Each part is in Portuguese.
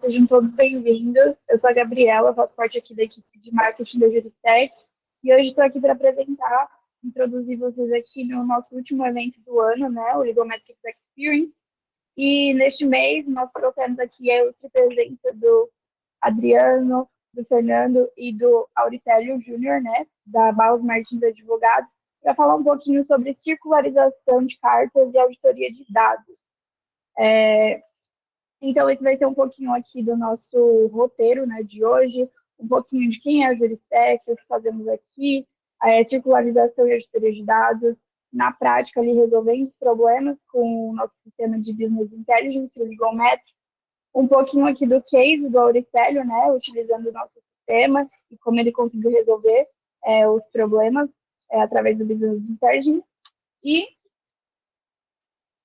Sejam todos bem-vindos. Eu sou a Gabriela, faço parte aqui da equipe de marketing da Juristec e hoje estou aqui para apresentar, introduzir vocês aqui no nosso último evento do ano, né, o Legal Metrics Experience. E neste mês nós trouxemos aqui a ilustre presença do Adriano, do Fernando e do Auricélio Júnior, né, da Barros Martins Advogados, para falar um pouquinho sobre circularização de cartas e auditoria de dados. Então, esse vai ser um pouquinho aqui do nosso roteiro, né, de hoje, um pouquinho de quem é a Juristec, o que fazemos aqui, a circularização e auditoria de dados, na prática, ali, resolvendo os problemas com o nosso sistema de Business Intelligence, o Legal Metrics, um pouquinho aqui do case do Auricélio, né, utilizando o nosso sistema e como ele conseguiu resolver os problemas através do Business Intelligence, e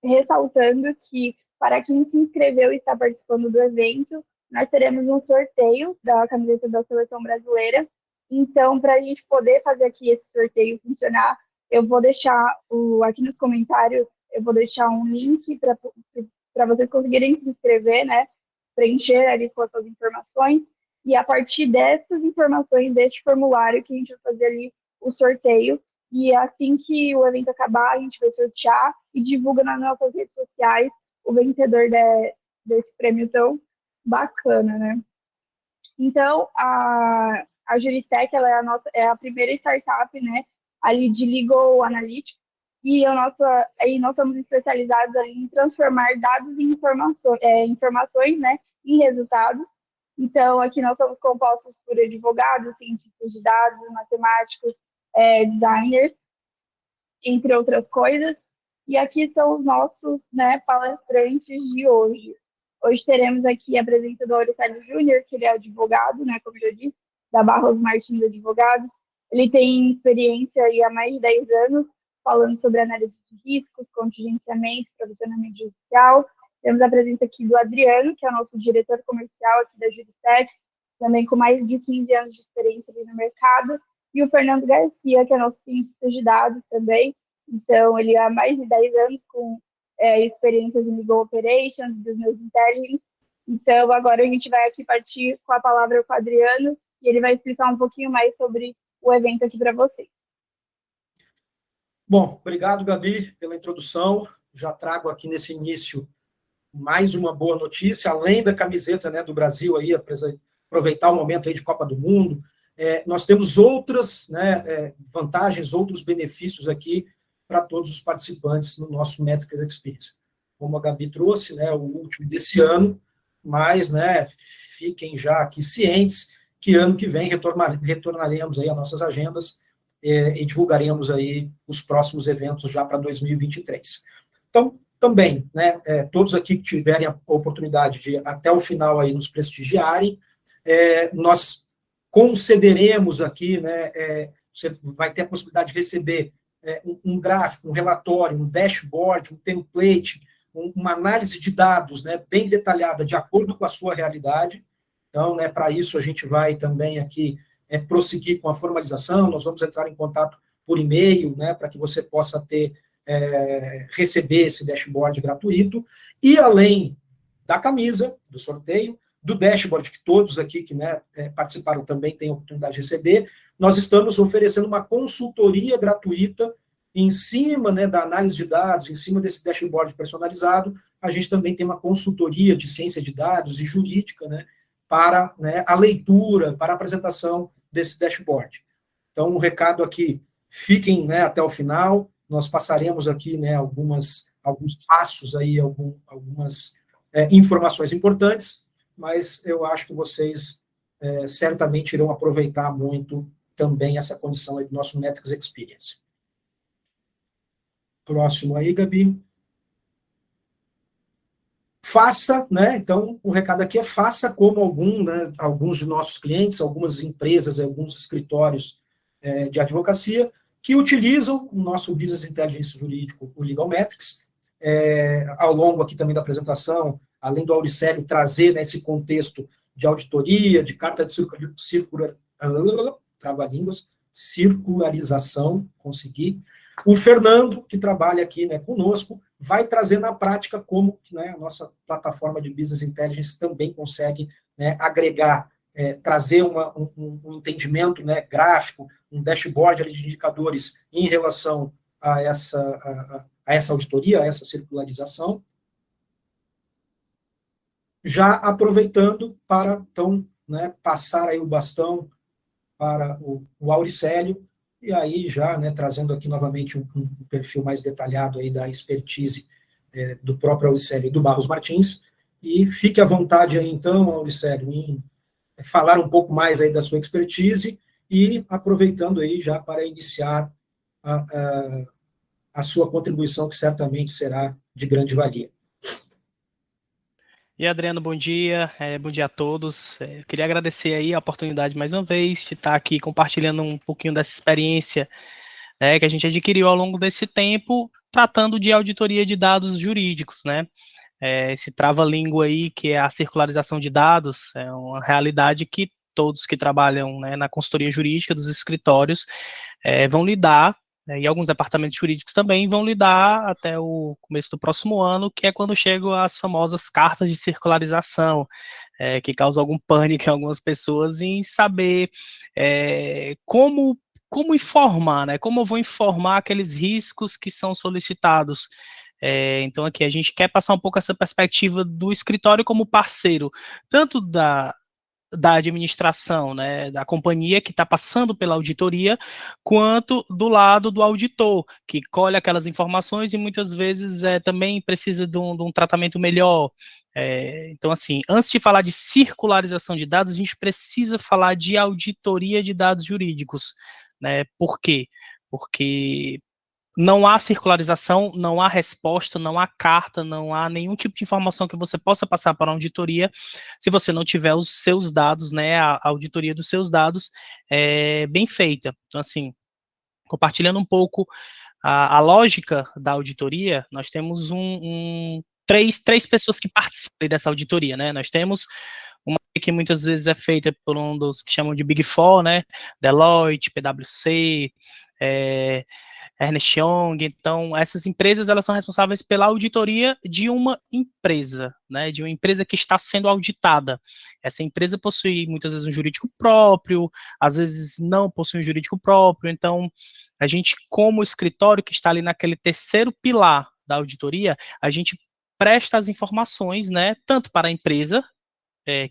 ressaltando que para quem se inscreveu e está participando do evento, nós teremos um sorteio da camiseta da Seleção Brasileira. Então, para a gente poder fazer aqui esse sorteio funcionar, eu vou deixar aqui nos comentários, eu vou deixar um link para vocês conseguirem se inscrever, né? Preencher ali com as suas informações. E a partir dessas informações, deste formulário, que a gente vai fazer ali o sorteio. E assim que o evento acabar, a gente vai sortear e divulga nas nossas redes sociais o vencedor desse prêmio tão bacana, né? Então, a Juristec, ela é a primeira startup, né, ali de Legal Analytics, e nós somos especializados ali em transformar dados em informações, né, em resultados. Então, aqui nós somos compostos por advogados, cientistas de dados, matemáticos, designers, entre outras coisas. E aqui são os nossos, né, palestrantes de hoje. Hoje teremos aqui a presença do Auricélio Júnior, que ele é advogado, né, como eu já disse, da Barros Martins Advogados. Ele tem experiência aí há mais de 10 anos falando sobre análise de riscos, contingenciamento, provisionamento judicial. Temos a presença aqui do Adriano, que é o nosso diretor comercial aqui da Juristec, também com mais de 15 anos de experiência ali no mercado. E o Fernando Garcia, que é nosso cientista de dados também. Então, ele há mais de 10 anos com experiências em Legal Operations, Business Intelligence. Então, agora a gente vai aqui partir com a palavra com o Adriano e ele vai explicar um pouquinho mais sobre o evento aqui para vocês. Bom, obrigado, Gabi, pela introdução. Já trago aqui nesse início mais uma boa notícia, além da camiseta, né, do Brasil, aí, aproveitar o momento aí de Copa do Mundo. Nós temos outras, né, vantagens, outros benefícios aqui para todos os participantes no nosso Metrics Experience. Como a Gabi trouxe, né, o último desse ano, mas, né, fiquem já aqui cientes que ano que vem retornaremos aí às nossas agendas e divulgaremos aí os próximos eventos já para 2023. Então, também, né, todos aqui que tiverem a oportunidade de até o final aí nos prestigiarem, nós concederemos aqui, né, você vai ter a possibilidade de receber um gráfico, um relatório, um dashboard, um template, uma análise de dados, né, bem detalhada, de acordo com a sua realidade. Então, né, para isso, a gente vai também aqui prosseguir com a formalização, nós vamos entrar em contato por e-mail, né, para que você possa receber esse dashboard gratuito, e além da camisa, do sorteio, do dashboard, que todos aqui que, né, participaram também têm a oportunidade de receber, nós estamos oferecendo uma consultoria gratuita em cima, né, da análise de dados, em cima desse dashboard personalizado. A gente também tem uma consultoria de ciência de dados e jurídica, né, para, né, a leitura, para a apresentação desse dashboard. Então, um recado aqui, fiquem, né, até o final, nós passaremos aqui, né, alguns passos aí, algumas informações importantes, mas eu acho que vocês certamente irão aproveitar muito também essa condição aí do nosso Metrics Experience. Próximo aí, Gabi. Faça, né, então o recado aqui é faça como alguns de nossos clientes, algumas empresas, alguns escritórios de advocacia, que utilizam o nosso Business Intelligence jurídico, o Legal Metrics. Ao longo aqui também da apresentação, além do Auricélio trazer, né, esse contexto de auditoria, de carta de circularização, consegui. O Fernando, que trabalha aqui, né, conosco, vai trazer na prática como, né, a nossa plataforma de Business Intelligence também consegue, né, agregar, trazer um entendimento, né, gráfico, um dashboard ali de indicadores em relação a essa auditoria, a essa circularização, já aproveitando para, então, né, passar aí o bastão para o Auricélio, e aí já, né, trazendo aqui novamente um perfil mais detalhado aí da expertise do próprio Auricélio e do Barros Martins, e fique à vontade aí, então, Auricélio, em falar um pouco mais aí da sua expertise, e aproveitando aí já para iniciar a sua contribuição, que certamente será de grande valia. E Adriano, bom dia a todos. Queria agradecer aí a oportunidade mais uma vez de estar aqui compartilhando um pouquinho dessa experiência, né, que a gente adquiriu ao longo desse tempo, tratando de auditoria de dados jurídicos, né? Esse trava-língua aí, que é a circularização de dados, é uma realidade que todos que trabalham, né, na consultoria jurídica dos escritórios vão lidar, e alguns departamentos jurídicos também vão lidar até o começo do próximo ano, que é quando chegam as famosas cartas de circularização, que causam algum pânico em algumas pessoas em saber como informar, né? Como eu vou informar aqueles riscos que são solicitados. Então, aqui a gente quer passar um pouco essa perspectiva do escritório como parceiro, tanto da administração, né, da companhia que está passando pela auditoria, quanto do lado do auditor, que colhe aquelas informações e muitas vezes também precisa de um tratamento melhor. Então, assim, antes de falar de circularização de dados, a gente precisa falar de auditoria de dados jurídicos, né? Por quê? Porque não há circularização, não há resposta, não há carta, não há nenhum tipo de informação que você possa passar para a auditoria se você não tiver os seus dados, né, a auditoria dos seus dados bem feita. Então, assim, compartilhando um pouco a lógica da auditoria, nós temos três pessoas que participam dessa auditoria, né? Nós temos uma que muitas vezes é feita por um dos que chamam de Big Four, né? Deloitte, PwC, Ernst Young. Então, essas empresas, elas são responsáveis pela auditoria de uma empresa, né, de uma empresa que está sendo auditada. Essa empresa possui, muitas vezes, um jurídico próprio, às vezes não possui um jurídico próprio. Então, a gente, como escritório que está ali naquele terceiro pilar da auditoria, a gente presta as informações, né, tanto para a empresa,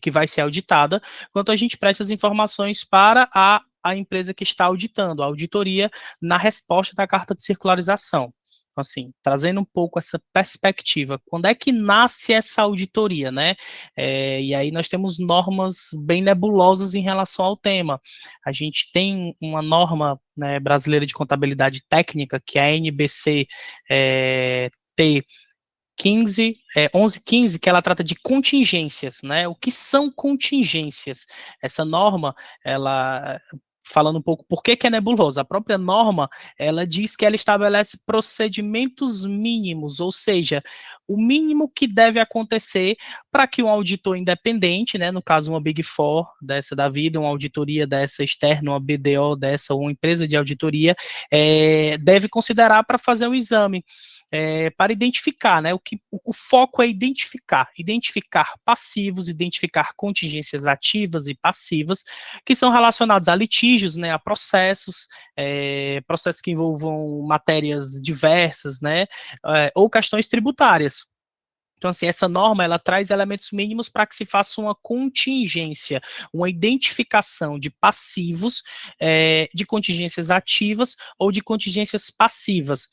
que vai ser auditada, quanto a gente presta as informações para a empresa que está auditando, a auditoria, na resposta da carta de circularização. Então, assim, trazendo um pouco essa perspectiva, quando é que nasce essa auditoria, né? E aí nós temos normas bem nebulosas em relação ao tema. A gente tem uma norma, né, brasileira de contabilidade técnica, que é a NBC T 1115, que ela trata de contingências, né? O que são contingências? Essa norma, ela, falando um pouco por que é nebulosa, a própria norma, ela diz que ela estabelece procedimentos mínimos, ou seja, o mínimo que deve acontecer para que um auditor independente, né, no caso uma Big Four dessa da vida, uma auditoria dessa externa, uma BDO dessa, ou uma empresa de auditoria, deve considerar para fazer o exame. Para identificar, né, o foco é identificar passivos, identificar contingências ativas e passivas, que são relacionados a litígios, né, a processos, processos que envolvam matérias diversas, né, ou questões tributárias. Então, assim, essa norma, ela traz elementos mínimos para que se faça uma contingência, uma identificação de passivos, de contingências ativas ou de contingências passivas.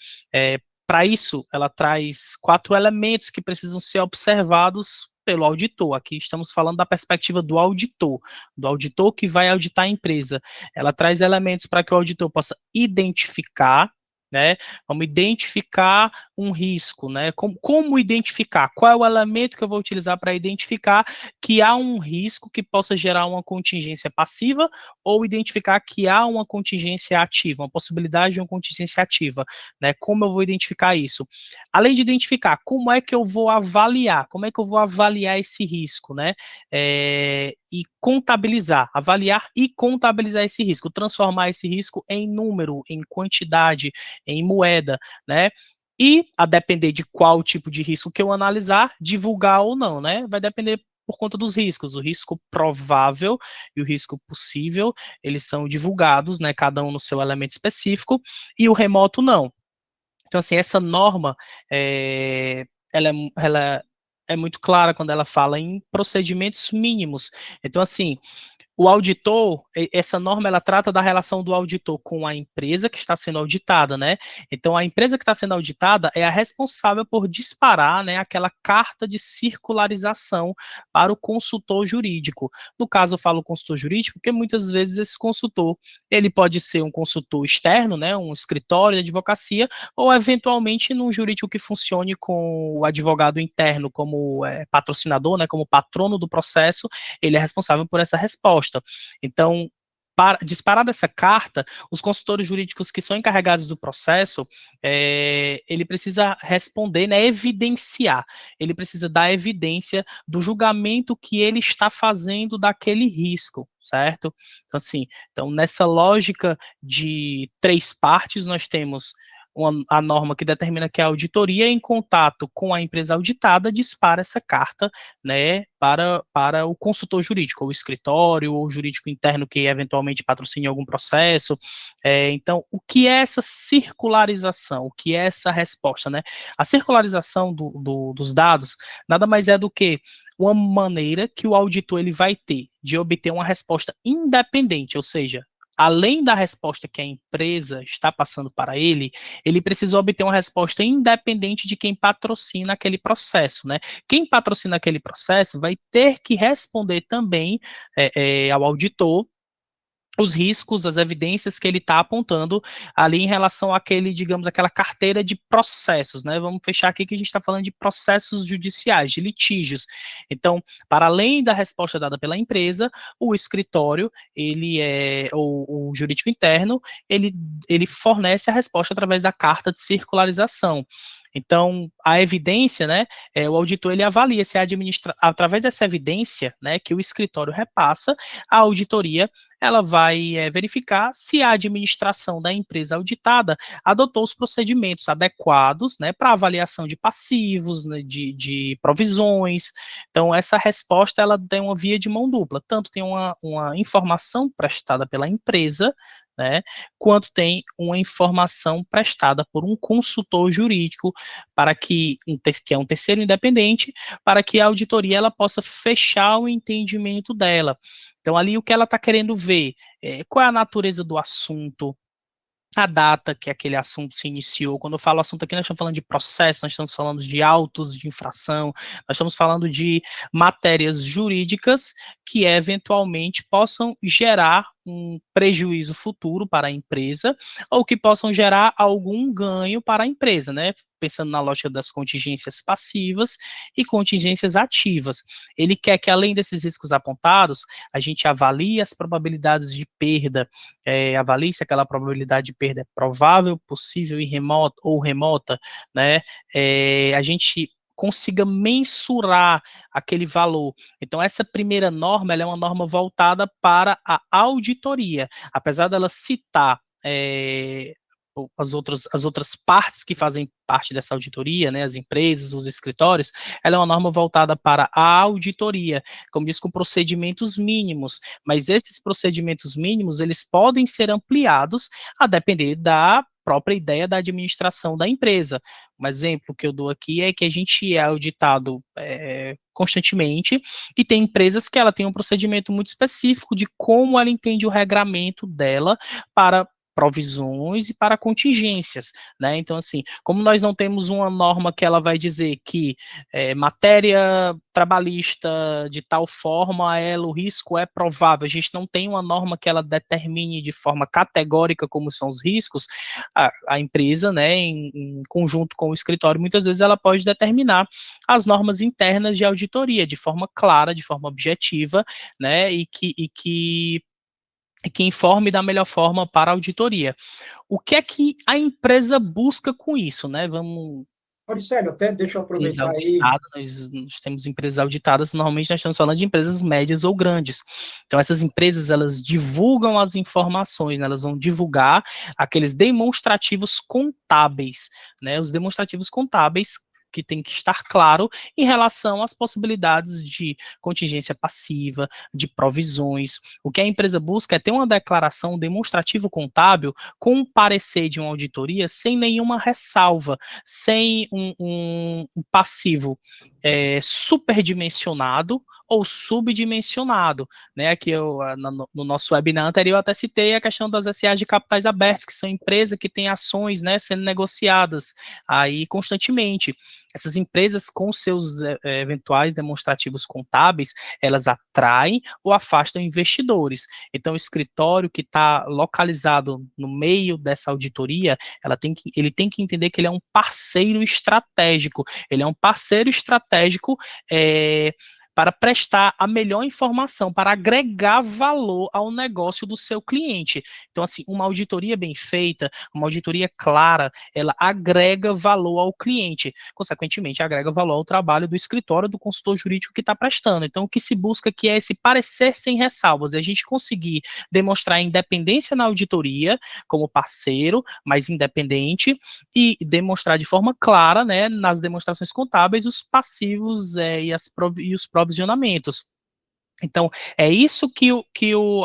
Para isso, ela traz 4 elementos que precisam ser observados pelo auditor. Aqui estamos falando da perspectiva do auditor que vai auditar a empresa. Ela traz elementos para que o auditor possa identificar, né? Vamos identificar um risco, né? Como identificar? Qual é o elemento que eu vou utilizar para identificar que há um risco que possa gerar uma contingência passiva ou identificar que há uma contingência ativa, uma possibilidade de uma contingência ativa, né? Como eu vou identificar isso? Além de identificar, como é que eu vou avaliar? Como é que eu vou avaliar esse risco, né? E contabilizar, avaliar e contabilizar esse risco, transformar esse risco em número, em quantidade, em moeda, né? E, a depender de qual tipo de risco que eu analisar, divulgar ou não, né? Vai depender por conta dos riscos. O risco provável e o risco possível, eles são divulgados, né? Cada um no seu elemento específico, e o remoto não. Então, assim, essa norma, ela é muito clara quando ela fala em procedimentos mínimos. Então, assim, o auditor, essa norma, ela trata da relação do auditor com a empresa que está sendo auditada, né? Então, a empresa que está sendo auditada é a responsável por disparar, né, aquela carta de circularização para o consultor jurídico. No caso, eu falo consultor jurídico porque muitas vezes esse consultor, ele pode ser um consultor externo, né, um escritório de advocacia, ou eventualmente num jurídico que funcione com o advogado interno como patrocinador, né, como patrono do processo, ele é responsável por essa resposta. Então, disparada essa carta, os consultores jurídicos que são encarregados do processo, ele precisa responder, né, evidenciar, ele precisa dar evidência do julgamento que ele está fazendo daquele risco, certo? Então, assim, nessa lógica de 3 partes, nós temos a norma que determina que a auditoria, em contato com a empresa auditada, dispara essa carta, né, para o consultor jurídico, ou o escritório, ou o jurídico interno que eventualmente patrocine algum processo. Então, o que é essa circularização? O que é essa resposta, né? A circularização dos dados nada mais é do que uma maneira que o auditor ele vai ter de obter uma resposta independente, ou seja, além da resposta que a empresa está passando para ele, ele precisa obter uma resposta independente de quem patrocina aquele processo, né? Quem patrocina aquele processo vai ter que responder também ao auditor os riscos, as evidências que ele está apontando ali em relação àquele, digamos, aquela carteira de processos, né? Vamos fechar aqui que a gente está falando de processos judiciais, de litígios. Então, para além da resposta dada pela empresa, o escritório, o jurídico interno, ele fornece a resposta através da carta de circularização. Então, a evidência, né, o auditor ele avalia se através dessa evidência, né, que o escritório repassa, a auditoria ela vai verificar se a administração da empresa auditada adotou os procedimentos adequados, né, para avaliação de passivos, né, de provisões. Então, essa resposta ela tem uma via de mão dupla, tanto tem uma informação prestada pela empresa, né, quanto tem uma informação prestada por um consultor jurídico para que é um terceiro independente, para que a auditoria ela possa fechar o entendimento dela. Então, ali o que ela está querendo ver, qual é a natureza do assunto, a data que aquele assunto se iniciou. Quando eu falo assunto aqui, nós estamos falando de processo, nós estamos falando de autos de infração, nós estamos falando de matérias jurídicas que eventualmente possam gerar um prejuízo futuro para a empresa ou que possam gerar algum ganho para a empresa, né? Pensando na lógica das contingências passivas e contingências ativas. Ele quer que, além desses riscos apontados, a gente avalie as probabilidades de perda, avalie se aquela probabilidade de perda é provável, possível e remota, né? A gente consiga mensurar aquele valor. Então, essa primeira norma, ela é uma norma voltada para a auditoria. Apesar dela citar as outras partes que fazem parte dessa auditoria, né, as empresas, os escritórios, ela é uma norma voltada para a auditoria, como diz, com procedimentos mínimos, mas esses procedimentos mínimos, eles podem ser ampliados a depender da própria ideia da administração da empresa. Um exemplo que eu dou aqui é que a gente é auditado constantemente e tem empresas que ela tem um procedimento muito específico de como ela entende o regramento dela para provisões e para contingências, né? Então, assim, como nós não temos uma norma que ela vai dizer que matéria trabalhista de tal forma o risco é provável, a gente não tem uma norma que ela determine de forma categórica como são os riscos, a empresa, né, em conjunto com o escritório, muitas vezes ela pode determinar as normas internas de auditoria de forma clara, de forma objetiva, né, e que informe da melhor forma para a auditoria. O que é que a empresa busca com isso, né? Vamos Auricélio, até deixa eu Empresa aproveitar aí. auditada, nós temos empresas auditadas, normalmente nós estamos falando de empresas médias ou grandes. Então, essas empresas, elas divulgam as informações, né, elas vão divulgar aqueles demonstrativos contábeis, né, os demonstrativos contábeis que tem que estar claro em relação às possibilidades de contingência passiva, de provisões. O que a empresa busca é ter uma declaração, um demonstrativo contábil com um parecer de uma auditoria sem nenhuma ressalva, sem um passivo superdimensionado ou subdimensionado, né? Aqui no nosso webinar anterior eu até citei a questão das SAs de capitais abertos, que são empresas que têm ações, né, sendo negociadas aí constantemente. Essas empresas, com seus eventuais demonstrativos contábeis, elas atraem ou afastam investidores. Então, o escritório que está localizado no meio dessa auditoria, ele tem que entender que ele é um parceiro estratégico. Ele é um parceiro estratégico para prestar a melhor informação, para agregar valor ao negócio do seu cliente. Então, assim, uma auditoria bem feita, uma auditoria clara, ela agrega valor ao cliente, consequentemente, agrega valor ao trabalho do escritório, do consultor jurídico que está prestando. Então, o que se busca aqui é esse parecer sem ressalvas, é a gente conseguir demonstrar independência na auditoria, como parceiro, mas independente, e demonstrar de forma clara, né, nas demonstrações contábeis, os passivos e os provisionamentos. Então, é isso que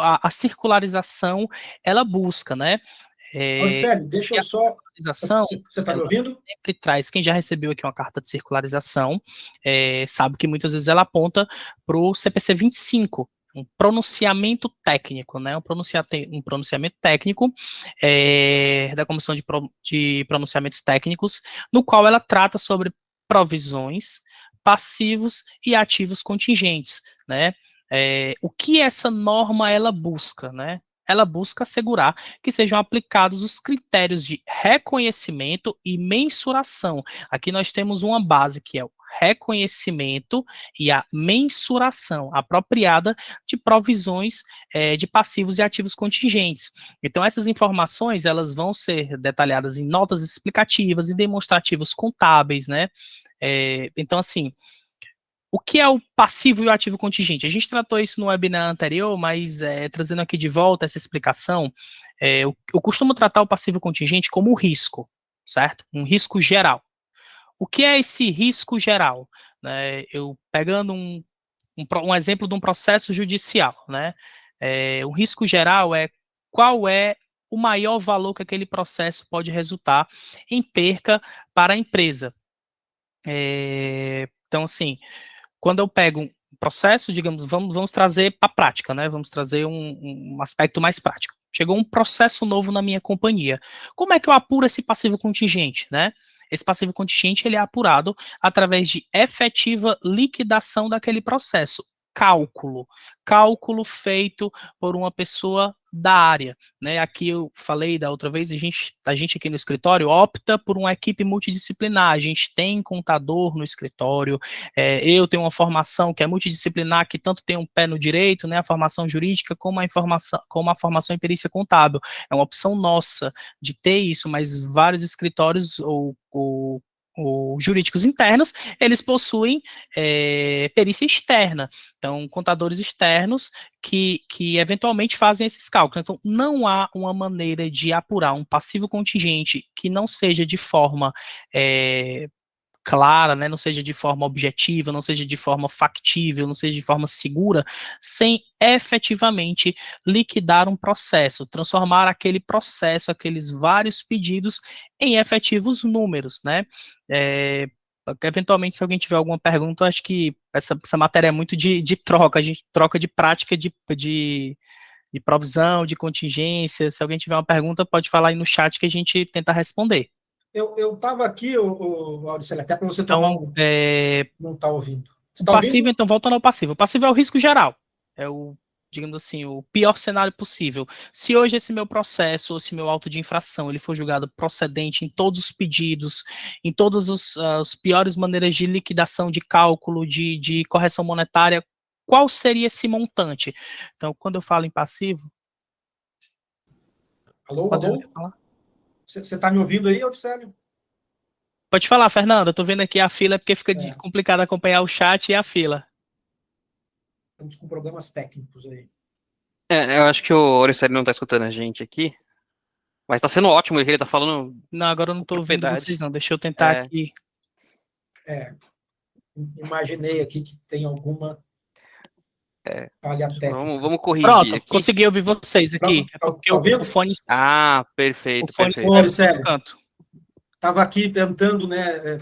a circularização, ela busca, né? Auricélio, deixa E eu a só... circularização, Você está me ela ouvindo? sempre traz, quem já recebeu aqui uma carta de circularização, sabe que muitas vezes ela aponta para o CPC 25, um pronunciamento técnico, né? Um pronunciamento técnico da Comissão de Pronunciamentos Técnicos, no qual ela trata sobre provisões, passivos e ativos contingentes, né? O que essa norma ela busca, né? Ela busca assegurar que sejam aplicados os critérios de reconhecimento e mensuração. Aqui nós temos uma base que é o reconhecimento e a mensuração apropriada de provisões de passivos e ativos contingentes. Então, essas informações, elas vão ser detalhadas em notas explicativas e demonstrativos contábeis, né? Então, assim, o que é o passivo e o ativo contingente? A gente tratou isso no webinar anterior, mas trazendo aqui de volta essa explicação, eu costumo tratar o passivo contingente como risco, certo? Um risco geral. O que é esse risco geral? Eu pegando um exemplo de um processo judicial, né? O risco geral é qual é o maior valor que aquele processo pode resultar em perca para a empresa. Então, assim, quando eu pego um processo, digamos, vamos trazer para a prática, né? Vamos trazer um aspecto mais prático. Chegou um processo novo na minha companhia. Como é que eu apuro esse passivo contingente, né? Esse passivo contingente ele é apurado através de efetiva liquidação daquele processo. Cálculo feito por uma pessoa da área, né? Aqui eu falei da outra vez, a gente aqui no escritório opta por uma equipe multidisciplinar, a gente tem contador no escritório, eu tenho uma formação que é multidisciplinar, que tanto tem um pé no direito, né, a formação jurídica, como a formação em perícia contábil, é uma opção nossa de ter isso, mas vários escritórios ou jurídicos internos, eles possuem perícia externa, então contadores externos que eventualmente fazem esses cálculos. Então, não há uma maneira de apurar um passivo contingente que não seja de forma clara, né, não seja de forma objetiva, não seja de forma factível, não seja de forma segura, sem efetivamente liquidar um processo, transformar aquele processo, aqueles vários pedidos em efetivos números, né? Eventualmente, se alguém tiver alguma pergunta, eu acho que essa matéria é muito de troca, a gente troca de prática de provisão, de contingência. Se alguém tiver uma pergunta, pode falar aí no chat que a gente tenta responder. Eu estava aqui, Auricélio, até para você tomar Então, um... Não está ouvindo. Você o está passivo, ouvindo? então, voltando ao passivo. O passivo é o risco geral. É digamos assim, o pior cenário possível. Se hoje esse meu processo, ou esse meu auto de infração, ele for julgado procedente em todos os pedidos, em todas as piores maneiras de liquidação, de cálculo, de correção monetária, qual seria esse montante? Então, quando eu falo em passivo... Alô, Pode alô? falar? Você está me ouvindo aí, Auricélio? Pode falar, Fernando, eu tô vendo aqui a fila, porque fica É. complicado acompanhar o chat e a fila. Estamos com problemas técnicos aí. Eu acho que o Auricélio não tá escutando a gente aqui, mas tá sendo ótimo o que ele tá falando Não, agora eu não com tô ouvindo propriedade. vocês, não. Deixa eu tentar É. aqui. Imaginei aqui que tem alguma falha técnica. Vamos corrigir Pronto, aqui. consegui ouvir vocês aqui. É porque Tá ouvindo? o fone Ah, o perfeito, fone perfeito. Ô, está no outro Auricélio, canto. estava aqui tentando, né,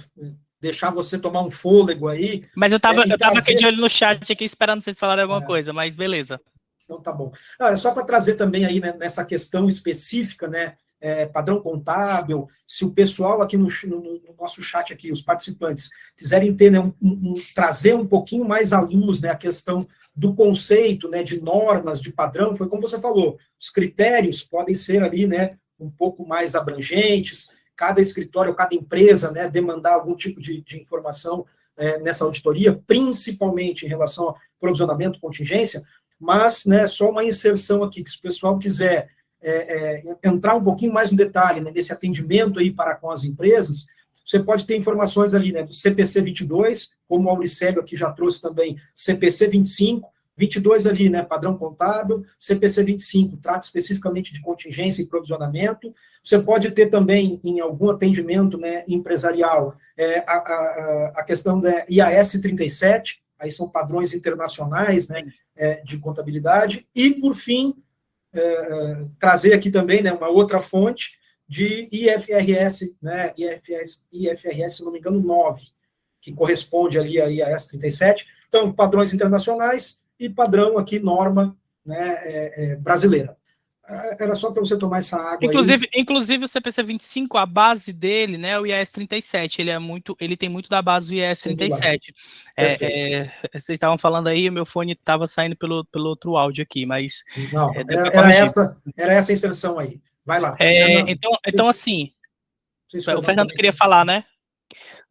deixar você tomar um fôlego aí. Mas eu tava aqui trazer... de olho no chat, aqui esperando vocês falarem alguma É. coisa, mas beleza. Então tá bom. Olha, só para trazer também aí, né, nessa questão específica, né, padrão contábil, se o pessoal aqui no nosso chat aqui, os participantes, quiserem ter, né, trazer um pouquinho mais à luz, né, a questão do conceito, né, de normas, de padrão, foi como você falou, os critérios podem ser ali, né, um pouco mais abrangentes, cada escritório, cada empresa, né, demandar algum tipo de informação nessa auditoria, principalmente em relação a provisionamento, contingência, mas, né, só uma inserção aqui, que se o pessoal quiser entrar um pouquinho mais no detalhe, né, nesse atendimento aí para com as empresas, você pode ter informações ali, né, do CPC 22, como o Auricélio aqui já trouxe também, CPC 25, 22 ali, né, padrão contábil, CPC 25, trata especificamente de contingência e provisionamento. Você pode ter também, em algum atendimento, né, empresarial, a questão da IAS 37, aí são padrões internacionais, né, de contabilidade, e, por fim, trazer aqui também, né, uma outra fonte de IFRS, né, IFRS, se não me engano, 9, que corresponde ali a IAS 37. Então, padrões internacionais e padrão aqui, norma, né, brasileira. Era só para você tomar essa água inclusive o CPC 25, a base dele, né, o IAS 37, ele tem muito da base do IAS 37. Vocês estavam falando aí, o meu fone estava saindo pelo outro áudio aqui, mas... Não, era essa inserção aí. Vai lá. Então assim, o Fernando queria falar, né?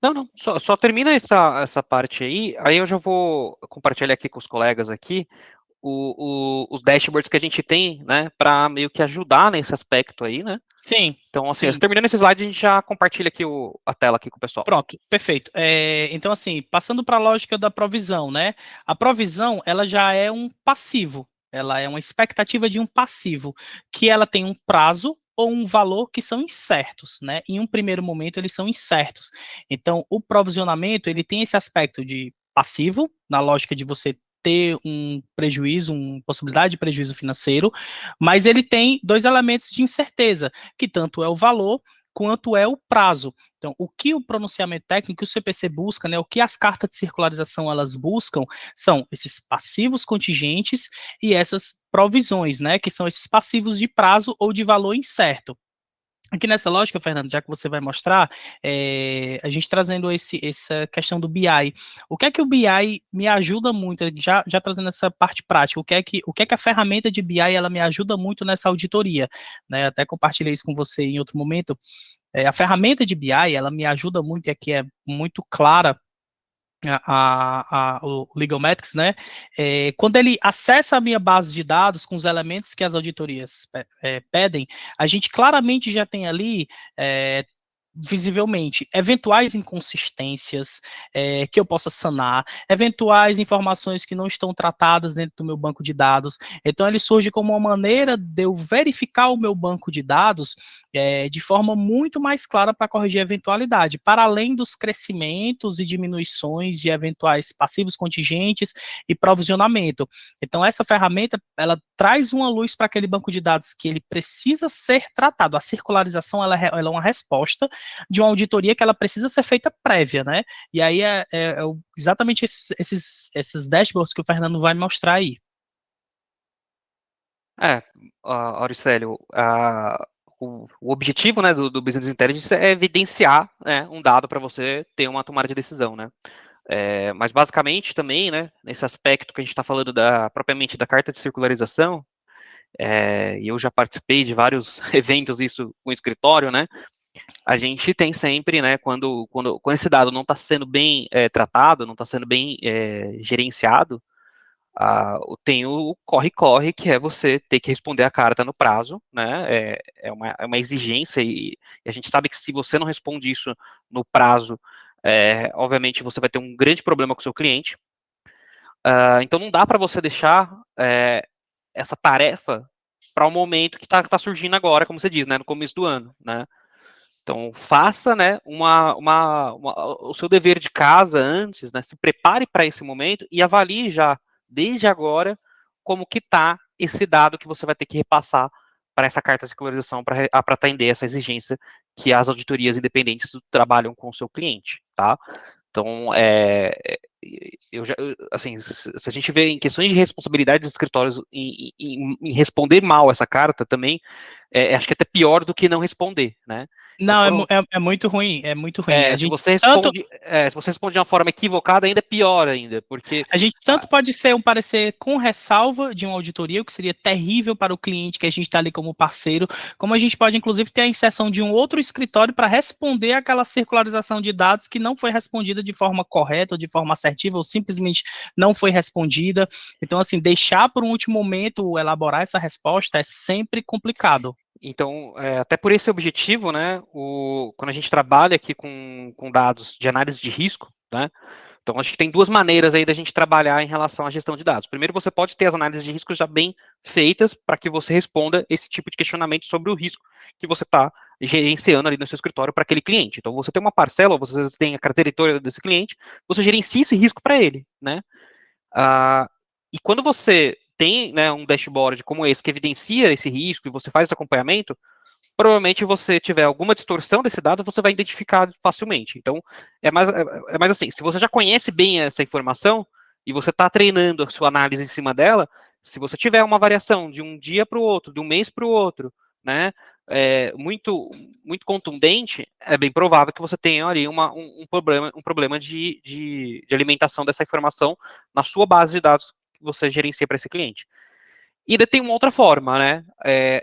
Não, só termina essa parte aí eu já vou compartilhar aqui com os colegas aqui os dashboards que a gente tem, né, para meio que ajudar nesse aspecto aí, né? Sim. Então, assim, terminando esse slide, a gente já compartilha aqui a tela aqui com o pessoal. Pronto, perfeito. Então, assim, passando para a lógica da provisão, né? A provisão, ela já é um passivo, ela é uma expectativa de um passivo, que ela tem um prazo ou um valor que são incertos, né? Em um primeiro momento, eles são incertos. Então, o provisionamento, ele tem esse aspecto de passivo, na lógica de você ter um prejuízo, uma possibilidade de prejuízo financeiro, mas ele tem dois elementos de incerteza, que tanto é o valor quanto é o prazo. Então, o que o pronunciamento técnico, o CPC busca, né, o que as cartas de circularização elas buscam, são esses passivos contingentes e essas provisões, né, que são esses passivos de prazo ou de valor incerto. Aqui nessa lógica, Fernando, já que você vai mostrar, a gente trazendo essa questão do BI. O que é que o BI me ajuda muito, já trazendo essa parte prática, o que é que a ferramenta de BI ela me ajuda muito nessa auditoria, né? Até compartilhei isso com você em outro momento. A ferramenta de BI, ela me ajuda muito, e aqui é muito clara, o Legalmetrics, né? Quando ele acessa a minha base de dados com os elementos que as auditorias pedem, a gente claramente já tem ali visivelmente eventuais inconsistências que eu possa sanar, eventuais informações que não estão tratadas dentro do meu banco de dados. Então ele surge como uma maneira de eu verificar o meu banco de dados de forma muito mais clara para corrigir a eventualidade, para além dos crescimentos e diminuições de eventuais passivos contingentes e provisionamento. Então essa ferramenta, ela traz uma luz para aquele banco de dados que ele precisa ser tratado. A circularização, ela é uma resposta de uma auditoria que ela precisa ser feita prévia, né? E aí exatamente esses dashboards que o Fernando vai mostrar aí. Auricélio, o objetivo, né, do Business Intelligence é evidenciar, né, um dado para você ter uma tomada de decisão, né? Mas basicamente também, né, nesse aspecto que a gente está falando propriamente da carta de circularização, e eu já participei de vários eventos isso com o escritório, né? A gente tem sempre, né, quando esse dado não está sendo bem tratado, não está sendo bem gerenciado, Tem o corre-corre, que é você ter que responder a carta no prazo, né? É uma exigência, e a gente sabe que se você não responde isso no prazo, obviamente você vai ter um grande problema com o seu cliente. Então não dá para você deixar essa tarefa para o momento que está surgindo agora, como você diz, né? No começo do ano, né? Então, faça, né, o seu dever de casa antes, né, se prepare para esse momento e avalie já, desde agora, como que está esse dado que você vai ter que repassar para essa carta de escolarização para atender essa exigência que as auditorias independentes trabalham com o seu cliente, tá? Então, assim, se a gente vê em questões de responsabilidade dos escritórios em responder mal essa carta também, acho que é até pior do que não responder, né? Não, é muito ruim, é muito ruim. Se você responde de uma forma equivocada, ainda é pior ainda, porque... A gente tanto pode ser um parecer com ressalva de uma auditoria, o que seria terrível para o cliente que a gente está ali como parceiro, como a gente pode, inclusive, ter a inserção de um outro escritório para responder aquela circularização de dados que não foi respondida de forma correta, ou de forma assertiva, ou simplesmente não foi respondida. Então, assim, deixar por um último momento elaborar essa resposta é sempre complicado. Então, até por esse objetivo, né, quando a gente trabalha aqui com dados de análise de risco, né, então acho que tem duas maneiras aí da gente trabalhar em relação à gestão de dados. Primeiro, você pode ter as análises de risco já bem feitas para que você responda esse tipo de questionamento sobre o risco que você está gerenciando ali no seu escritório para aquele cliente. Então, você tem uma parcela, ou você tem a carteira editorial desse cliente, você gerencia esse risco para ele, né? E quando você tem, né, um dashboard como esse que evidencia esse risco e você faz esse acompanhamento, provavelmente você tiver alguma distorção desse dado, você vai identificar facilmente. Então, é mais assim, se você já conhece bem essa informação e você está treinando a sua análise em cima dela, se você tiver uma variação de um dia para o outro, de um mês para o outro, né, muito contundente, é bem provável que você tenha ali um problema de alimentação dessa informação na sua base de dados que você gerencia para esse cliente. E ainda tem uma outra forma, né?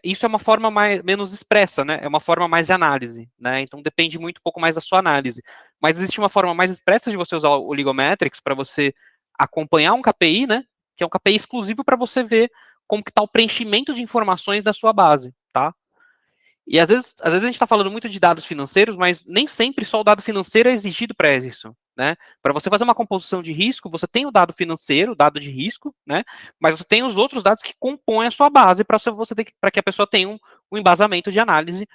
Isso é uma forma menos expressa, né? É uma forma mais de análise, né? Então depende muito um pouco mais da sua análise. Mas existe uma forma mais expressa de você usar o Ligometrics para você acompanhar um KPI, né? Que é um KPI exclusivo para você ver como que está o preenchimento de informações da sua base, tá? E às vezes a gente está falando muito de dados financeiros, mas nem sempre só o dado financeiro é exigido para isso, né? Para você fazer uma composição de risco, você tem o dado financeiro, o dado de risco, né? Mas você tem os outros dados que compõem a sua base para que a pessoa tenha um embasamento de análise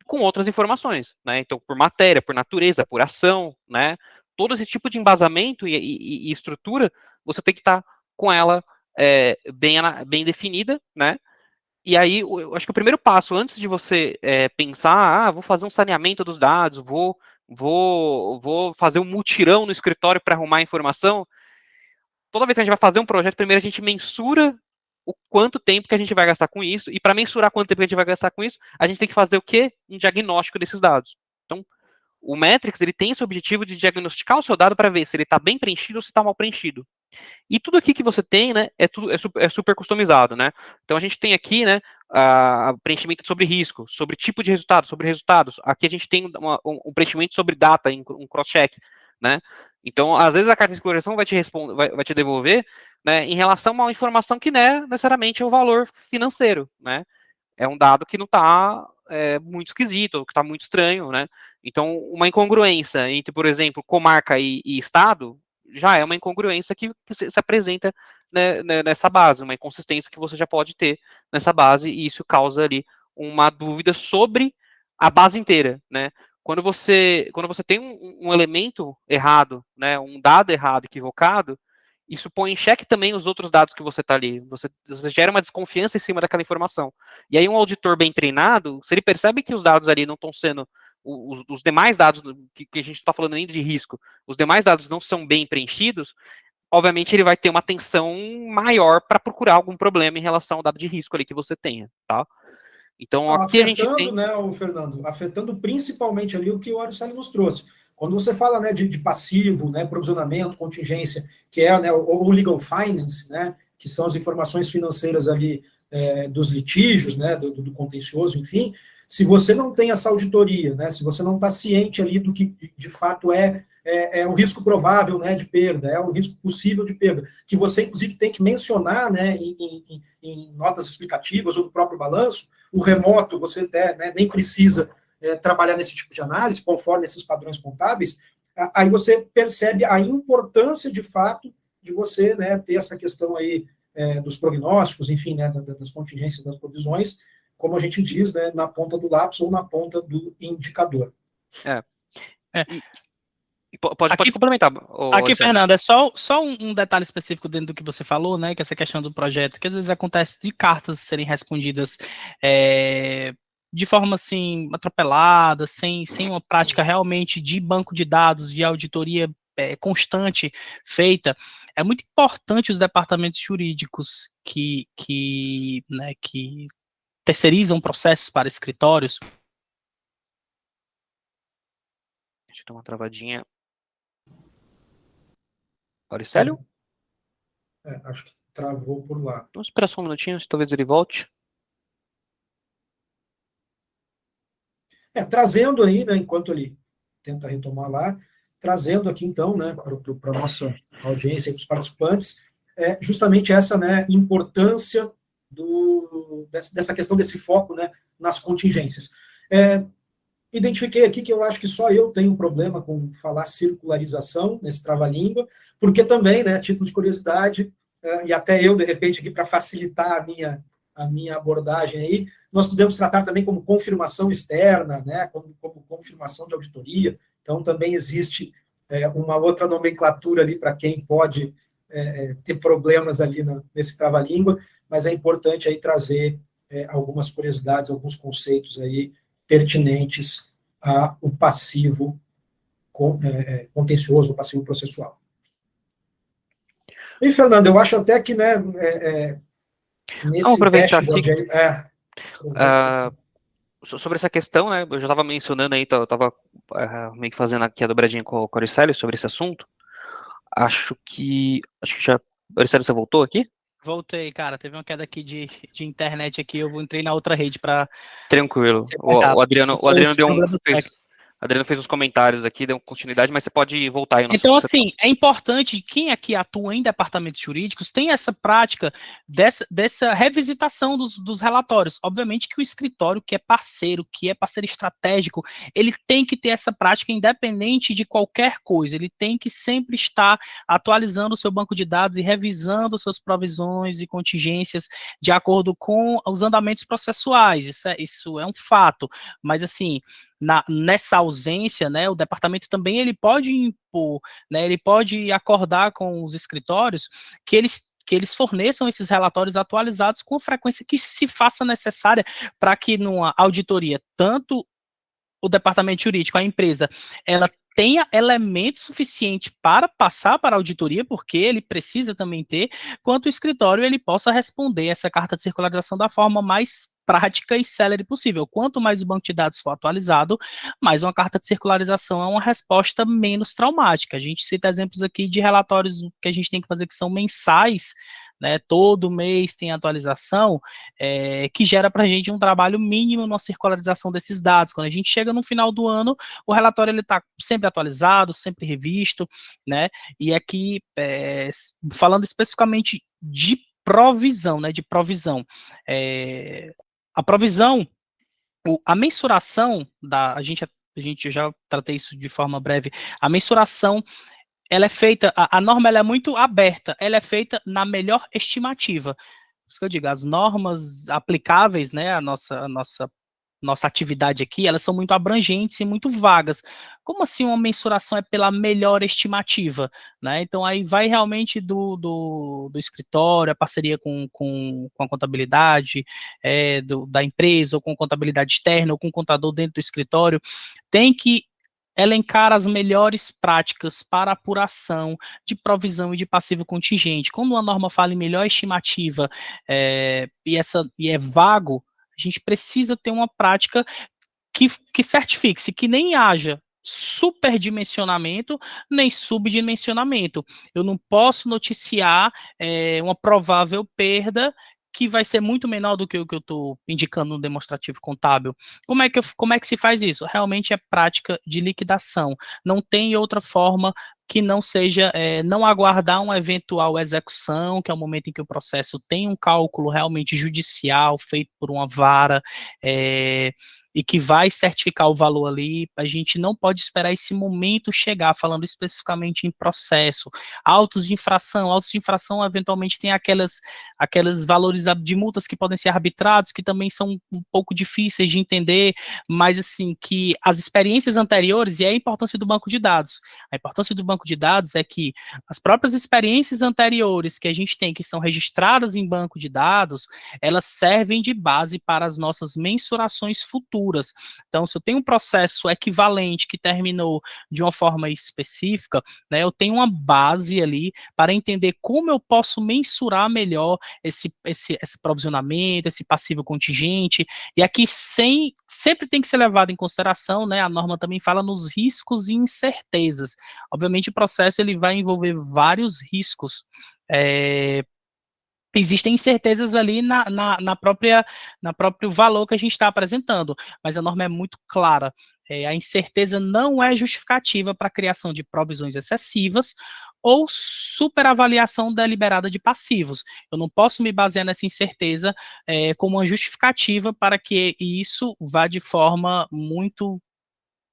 com outras informações, né? Então, por matéria, por natureza, por ação, né? Todo esse tipo de embasamento e estrutura, você tem que estar com ela bem definida, né? E aí, eu acho que o primeiro passo, antes de você pensar, vou fazer um saneamento dos dados, vou fazer um mutirão no escritório para arrumar informação, toda vez que a gente vai fazer um projeto, primeiro a gente mensura o quanto tempo que a gente vai gastar com isso, e para mensurar quanto tempo a gente vai gastar com isso, a gente tem que fazer o quê? Um diagnóstico desses dados. Então, o Metrics, ele tem esse objetivo de diagnosticar o seu dado para ver se ele está bem preenchido ou se está mal preenchido. E tudo aqui que você tem, né, é super customizado, né? Então a gente tem aqui, né, preenchimento sobre risco, sobre tipo de resultado, sobre resultados. Aqui a gente tem um preenchimento sobre data, um cross-check, né? Então, às vezes a carta de escolaridade vai te responder, vai te devolver, né, em relação a uma informação que não é necessariamente o valor financeiro, né? É um dado que não está muito esquisito, que está muito estranho, né? Então, uma incongruência entre, por exemplo, comarca e estado, já é uma incongruência que se apresenta, né, nessa base, uma inconsistência que você já pode ter nessa base, e isso causa ali uma dúvida sobre a base inteira, né? Quando você tem um elemento errado, né, um dado errado, equivocado, isso põe em xeque também os outros dados que você está ali. Você gera uma desconfiança em cima daquela informação. E aí um auditor bem treinado, se ele percebe que os dados ali não estão sendo os demais dados que a gente está falando ainda de risco, os demais dados não são bem preenchidos, obviamente ele vai ter uma atenção maior para procurar algum problema em relação ao dado de risco ali que você tenha, tá? Então, aqui a gente tem... né, o Fernando, afetando principalmente ali o que o Araceli nos trouxe. Quando você fala, né, de passivo, né, provisionamento, contingência, que é, né, o legal finance, né, que são as informações financeiras ali dos litígios, né, do contencioso, enfim, se você não tem essa auditoria, né, se você não está ciente ali do que de fato é é o risco provável, né, de perda, é o risco possível de perda, que você, inclusive, tem que mencionar, né, em notas explicativas ou no próprio balanço. O remoto, você até, né, nem precisa trabalhar nesse tipo de análise, conforme esses padrões contábeis. Aí você percebe a importância, de fato, de você, né, ter essa questão aí dos prognósticos, enfim, né, das contingências, das provisões, como a gente diz, né, na ponta do lápis ou na ponta do indicador. Pode complementar. Aqui, Fernando, é só um detalhe específico dentro do que você falou, né, que essa questão do projeto, que às vezes acontece de cartas serem respondidas de forma, assim, atropelada, sem uma prática realmente de banco de dados, de auditoria constante feita. É muito importante os departamentos jurídicos que terceirizam processos para escritórios. Deixa eu dar uma travadinha. Auricélio? Acho que travou por lá. Vamos esperar só um minutinho, talvez ele volte. Trazendo aí, né, enquanto ele tenta retomar lá, trazendo aqui, então, né, para a nossa audiência e para os participantes, justamente essa, né, importância dessa questão desse foco, né, nas contingências. Identifiquei aqui que eu acho que só eu tenho um problema com falar circularização nesse trava-língua, porque também, né, a título de curiosidade, e até eu, de repente, aqui para facilitar a minha abordagem aí, nós podemos tratar também como confirmação externa, né, como confirmação de auditoria. Então, também existe uma outra nomenclatura ali para quem pode ter problemas ali nesse trava-língua, mas é importante aí trazer algumas curiosidades, alguns conceitos aí pertinentes ao passivo contencioso, o passivo processual. E, Fernando, eu acho até que, né, nesse dashboard aí, sobre essa questão, né, eu já estava mencionando aí, eu estava meio que fazendo aqui a dobradinha com o Auricélio sobre esse assunto. Acho que já... Auricélio, você voltou aqui? Voltei, cara, teve uma queda aqui de internet aqui, eu entrei na outra rede para... Tranquilo, o Adriano deu Adriano fez uns comentários aqui, deu continuidade, mas você pode voltar aí. Então, assim, é importante, quem aqui atua em departamentos jurídicos tem essa prática dessa revisitação dos relatórios. Obviamente que o escritório, que é parceiro estratégico, ele tem que ter essa prática independente de qualquer coisa, ele tem que sempre estar atualizando o seu banco de dados e revisando suas provisões e contingências de acordo com os andamentos processuais, isso é um fato, mas assim... Nessa ausência, né, o departamento também ele pode impor, né, ele pode acordar com os escritórios que eles forneçam esses relatórios atualizados com a frequência que se faça necessária para que numa auditoria, tanto o departamento jurídico, a empresa, ela tenha elemento suficiente para passar para a auditoria, porque ele precisa também ter, quanto o escritório ele possa responder essa carta de circularização da forma mais prática e célere possível. Quanto mais o banco de dados for atualizado, mais uma carta de circularização é uma resposta menos traumática. A gente cita exemplos aqui de relatórios que a gente tem que fazer que são mensais, né, todo mês tem atualização, que gera para a gente um trabalho mínimo na circularização desses dados. Quando a gente chega no final do ano, o relatório está sempre atualizado, sempre revisto, né, e aqui, falando especificamente de provisão, né, a provisão, a mensuração a gente já tratei isso de forma breve, a mensuração, ela é feita, a norma ela é muito aberta, ela é feita na melhor estimativa. Por isso que eu digo, as normas aplicáveis, né, a nossa atividade aqui, elas são muito abrangentes e muito vagas. Como assim uma mensuração é pela melhor estimativa? Né? Então, aí vai realmente do escritório, a parceria com a contabilidade da empresa, ou com contabilidade externa, ou com o contador dentro do escritório, tem que elencar as melhores práticas para apuração de provisão e de passivo contingente. Quando uma norma fala em melhor estimativa e é vago, a gente precisa ter uma prática que certifique-se que nem haja superdimensionamento nem subdimensionamento. Eu não posso noticiar uma provável perda que vai ser muito menor do que o que eu estou indicando no demonstrativo contábil. Como é que se faz isso? Realmente é prática de liquidação. Não tem outra forma que não seja, não aguardar uma eventual execução, que é o momento em que o processo tem um cálculo realmente judicial, feito por uma vara, e que vai certificar o valor ali. A gente não pode esperar esse momento chegar, falando especificamente em processo. Autos de infração eventualmente tem aqueles valores de multas que podem ser arbitrados, que também são um pouco difíceis de entender, mas assim, que as experiências anteriores, e é a importância do banco de dados. A importância do banco de dados é que as próprias experiências anteriores que a gente tem, que são registradas em banco de dados, elas servem de base para as nossas mensurações futuras. Então, se eu tenho um processo equivalente que terminou de uma forma específica, né, eu tenho uma base ali para entender como eu posso mensurar melhor esse provisionamento, esse passivo contingente, e aqui sempre tem que ser levado em consideração, né, a norma também fala nos riscos e incertezas. Obviamente, o processo ele vai envolver vários riscos, existem incertezas ali na próprio valor que a gente está apresentando, mas a norma é muito clara. A incerteza não é justificativa para a criação de provisões excessivas ou superavaliação deliberada de passivos. Eu não posso me basear nessa incerteza como uma justificativa para que isso vá de forma muito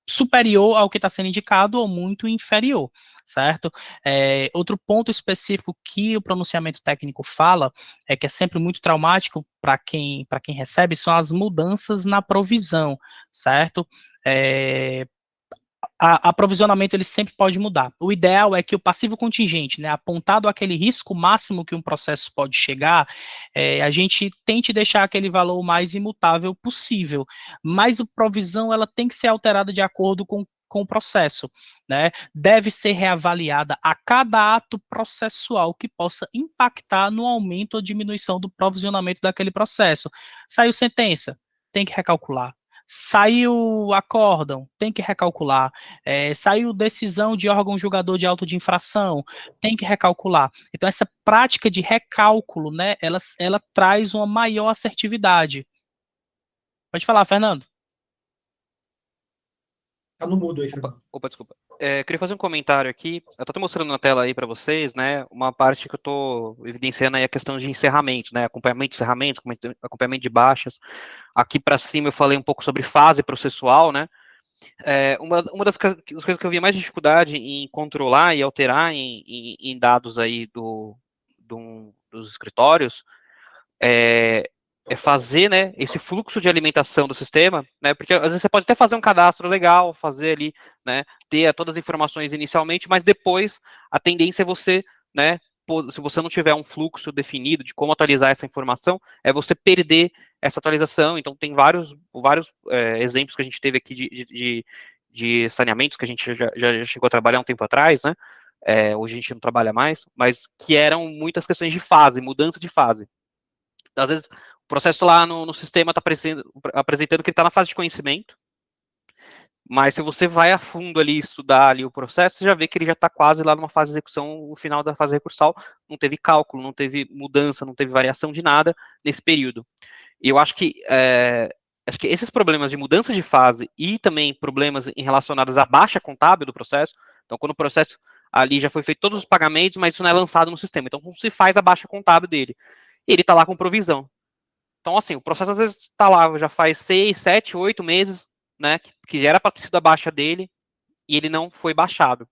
superior ao que está sendo indicado ou muito inferior, certo? Outro ponto específico que o pronunciamento técnico fala, que é sempre muito traumático para quem recebe, são as mudanças na provisão, certo? Aprovisionamento ele sempre pode mudar. O ideal é que o passivo contingente, né, apontado aquele risco máximo que um processo pode chegar, a gente tente deixar aquele valor o mais imutável possível, mas a provisão ela tem que ser alterada de acordo com o processo, né? Deve ser reavaliada a cada ato processual que possa impactar no aumento ou diminuição do provisionamento daquele processo. Saiu sentença, tem que recalcular. Saiu acórdão, tem que recalcular. Saiu decisão de órgão julgador de auto de infração, tem que recalcular. Então, essa prática de recálculo, né, ela traz uma maior assertividade. Pode falar, Fernando. Tá no mudo aí, Fernando. Opa, desculpa. Queria fazer um comentário aqui. Eu estou mostrando na tela aí para vocês, né, uma parte que eu estou evidenciando aí a questão de encerramento, né, acompanhamento de encerramento, acompanhamento de baixas. Aqui para cima eu falei um pouco sobre fase processual, né. Uma das coisas que eu vi mais dificuldade em controlar e alterar em dados aí dos escritórios é fazer, né, esse fluxo de alimentação do sistema, né, porque às vezes você pode até fazer um cadastro legal, fazer ali, né, ter todas as informações inicialmente, mas depois a tendência é você, né, se você não tiver um fluxo definido de como atualizar essa informação, é você perder essa atualização. Então tem vários exemplos que a gente teve aqui de saneamentos que a gente já chegou a trabalhar um tempo atrás, né, hoje a gente não trabalha mais, mas que eram muitas questões de fase, mudança de fase. Então, às vezes, o processo lá no sistema está apresentando que ele está na fase de conhecimento, mas se você vai a fundo ali estudar ali o processo, você já vê que ele já está quase lá numa fase de execução, o final da fase recursal, não teve cálculo, não teve mudança, não teve variação de nada nesse período. E eu acho que esses problemas de mudança de fase e também problemas relacionados à baixa contábil do processo, então quando o processo ali já foi feito todos os pagamentos, mas isso não é lançado no sistema, então como se faz a baixa contábil dele? Ele está lá com provisão. Então, assim, o processo às vezes está lá, já faz 6, 7, 8 meses, né, que era para ter sido a baixa dele, e ele não foi baixado.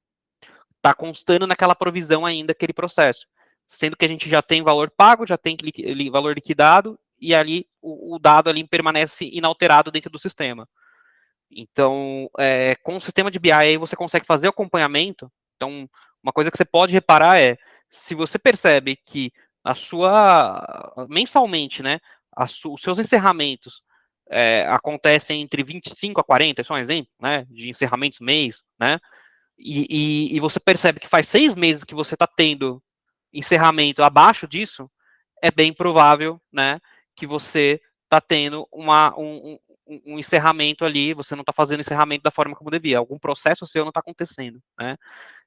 Está constando naquela provisão ainda aquele processo. Sendo que a gente já tem valor pago, já tem valor liquidado, e ali o dado ali permanece inalterado dentro do sistema. Então, com o sistema de BI aí você consegue fazer o acompanhamento. Então, uma coisa que você pode reparar é, se você percebe que mensalmente, né, os seus encerramentos acontecem entre 25 a 40, é só um exemplo, né, de encerramentos mês, né, e você percebe que faz 6 meses que você está tendo encerramento abaixo disso, é bem provável, né, que você está tendo um encerramento ali, você não está fazendo encerramento da forma como devia, algum processo seu não está acontecendo, né.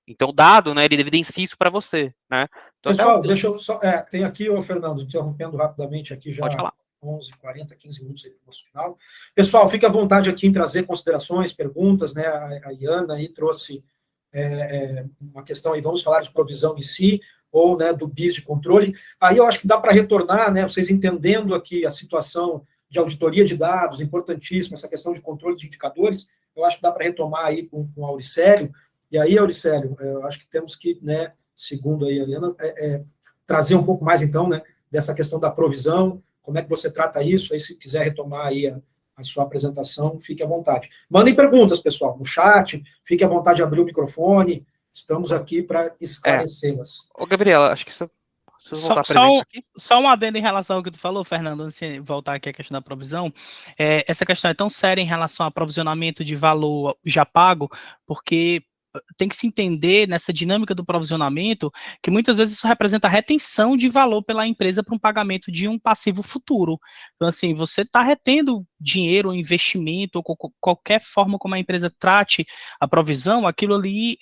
Então, o dado, né, ele evidencia isso para você, né? Então, pessoal, deixa eu só... tem aqui, ô Fernando, interrompendo rapidamente aqui já... Pode falar. 11h40, 15 minutos aí para o nosso final. Pessoal, fique à vontade aqui em trazer considerações, perguntas, né? A Iana aí trouxe uma questão aí, vamos falar de provisão em si, ou, né, do BIS de controle. Aí eu acho que dá para retornar, né, vocês entendendo aqui a situação de auditoria de dados, importantíssima, essa questão de controle de indicadores, eu acho que dá para retomar aí com o Auricélio. E aí, Auricélio, eu acho que temos que, né, segundo aí a Iana, trazer um pouco mais, então, né, dessa questão da provisão, como é que você trata isso, aí se quiser retomar aí a sua apresentação, fique à vontade. Mandem perguntas, pessoal, no chat, fique à vontade de abrir o microfone, estamos aqui para esclarecê-las. Ô, Gabriela, acho que se eu voltar só um adendo em relação ao que tu falou, Fernando, antes de voltar aqui à questão da provisão, essa questão é tão séria em relação ao provisionamento de valor já pago, porque tem que se entender nessa dinâmica do provisionamento que muitas vezes isso representa retenção de valor pela empresa para um pagamento de um passivo futuro. Então, assim, você está retendo dinheiro ou investimento, ou qualquer forma como a empresa trate a provisão, aquilo ali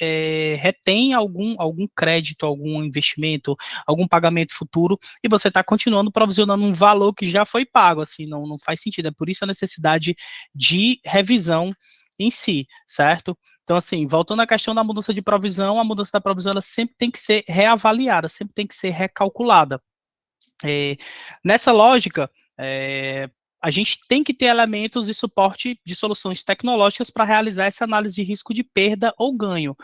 retém algum crédito, algum investimento, algum pagamento futuro, e você está continuando provisionando um valor que já foi pago, assim, não faz sentido. É por isso a necessidade de revisão em si, certo? Então, assim, voltando à questão da mudança de provisão, a mudança da provisão ela sempre tem que ser reavaliada, sempre tem que ser recalculada. Nessa lógica, a gente tem que ter elementos de suporte de soluções tecnológicas para realizar essa análise de risco de perda ou ganho.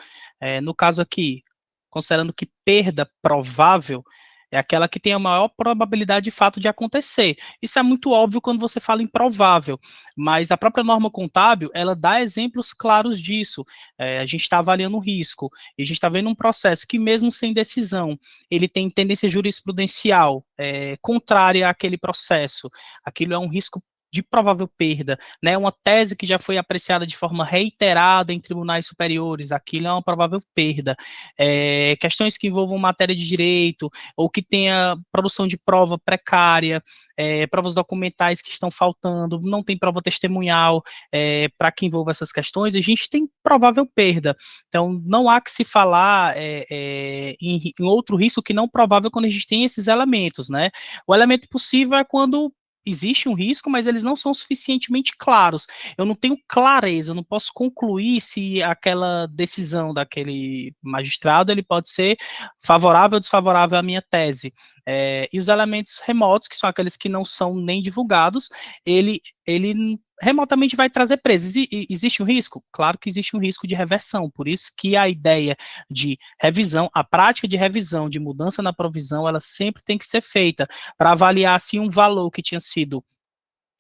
No caso aqui, considerando que perda provável é aquela que tem a maior probabilidade de fato de acontecer. Isso é muito óbvio quando você fala em provável, mas a própria norma contábil, ela dá exemplos claros disso. A gente está avaliando o risco, e a gente está vendo um processo que mesmo sem decisão, ele tem tendência jurisprudencial contrária àquele processo. Aquilo é um risco de provável perda, né? Uma tese que já foi apreciada de forma reiterada em tribunais superiores, aquilo é uma provável perda. Questões que envolvam matéria de direito, ou que tenha produção de prova precária, provas documentais que estão faltando, não tem prova testemunhal para que envolva essas questões, a gente tem provável perda. Então, não há que se falar em outro risco que não provável quando a gente tem esses elementos, né? O elemento possível é quando existe um risco, mas eles não são suficientemente claros. Eu não tenho clareza, eu não posso concluir se aquela decisão daquele magistrado ele pode ser favorável ou desfavorável à minha tese. E os elementos remotos, que são aqueles que não são nem divulgados, ele remotamente vai trazer presos. Existe um risco? Claro que existe um risco de reversão, por isso que a ideia de revisão, a prática de revisão, de mudança na provisão, ela sempre tem que ser feita para avaliar se um valor que tinha sido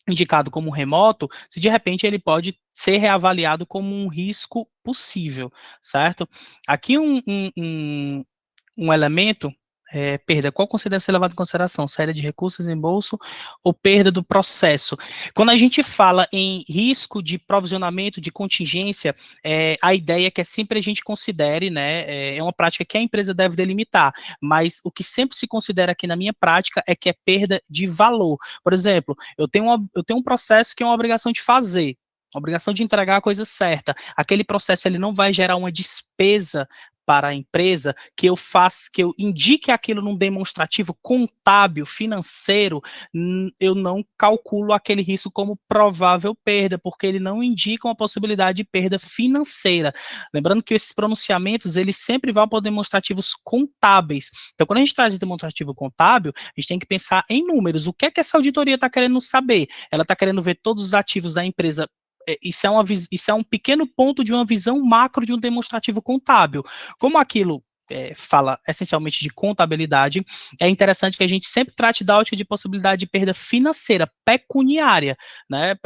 indicado como remoto, se de repente ele pode ser reavaliado como um risco possível, certo? Aqui um elemento perda, qual deve ser levado em consideração? Saída de recursos em bolso ou perda do processo? Quando a gente fala em risco de provisionamento, de contingência, a ideia é que sempre a gente considere, né, é uma prática que a empresa deve delimitar, mas o que sempre se considera aqui na minha prática é que é perda de valor. Por exemplo, eu tenho um processo que é uma obrigação de fazer, a obrigação de entregar a coisa certa. Aquele processo ele não vai gerar uma despesa para a empresa, que eu indique aquilo num demonstrativo contábil, financeiro, eu não calculo aquele risco como provável perda, porque ele não indica uma possibilidade de perda financeira. Lembrando que esses pronunciamentos, eles sempre vão para demonstrativos contábeis. Então, quando a gente traz demonstrativo contábil, a gente tem que pensar em números. O que é que essa auditoria está querendo saber? Ela está querendo ver todos os ativos da empresa. Isso é um pequeno ponto de uma visão macro de um demonstrativo contábil. Como aquilo fala essencialmente de contabilidade, é interessante que a gente sempre trate da ótica de possibilidade de perda financeira, pecuniária, né?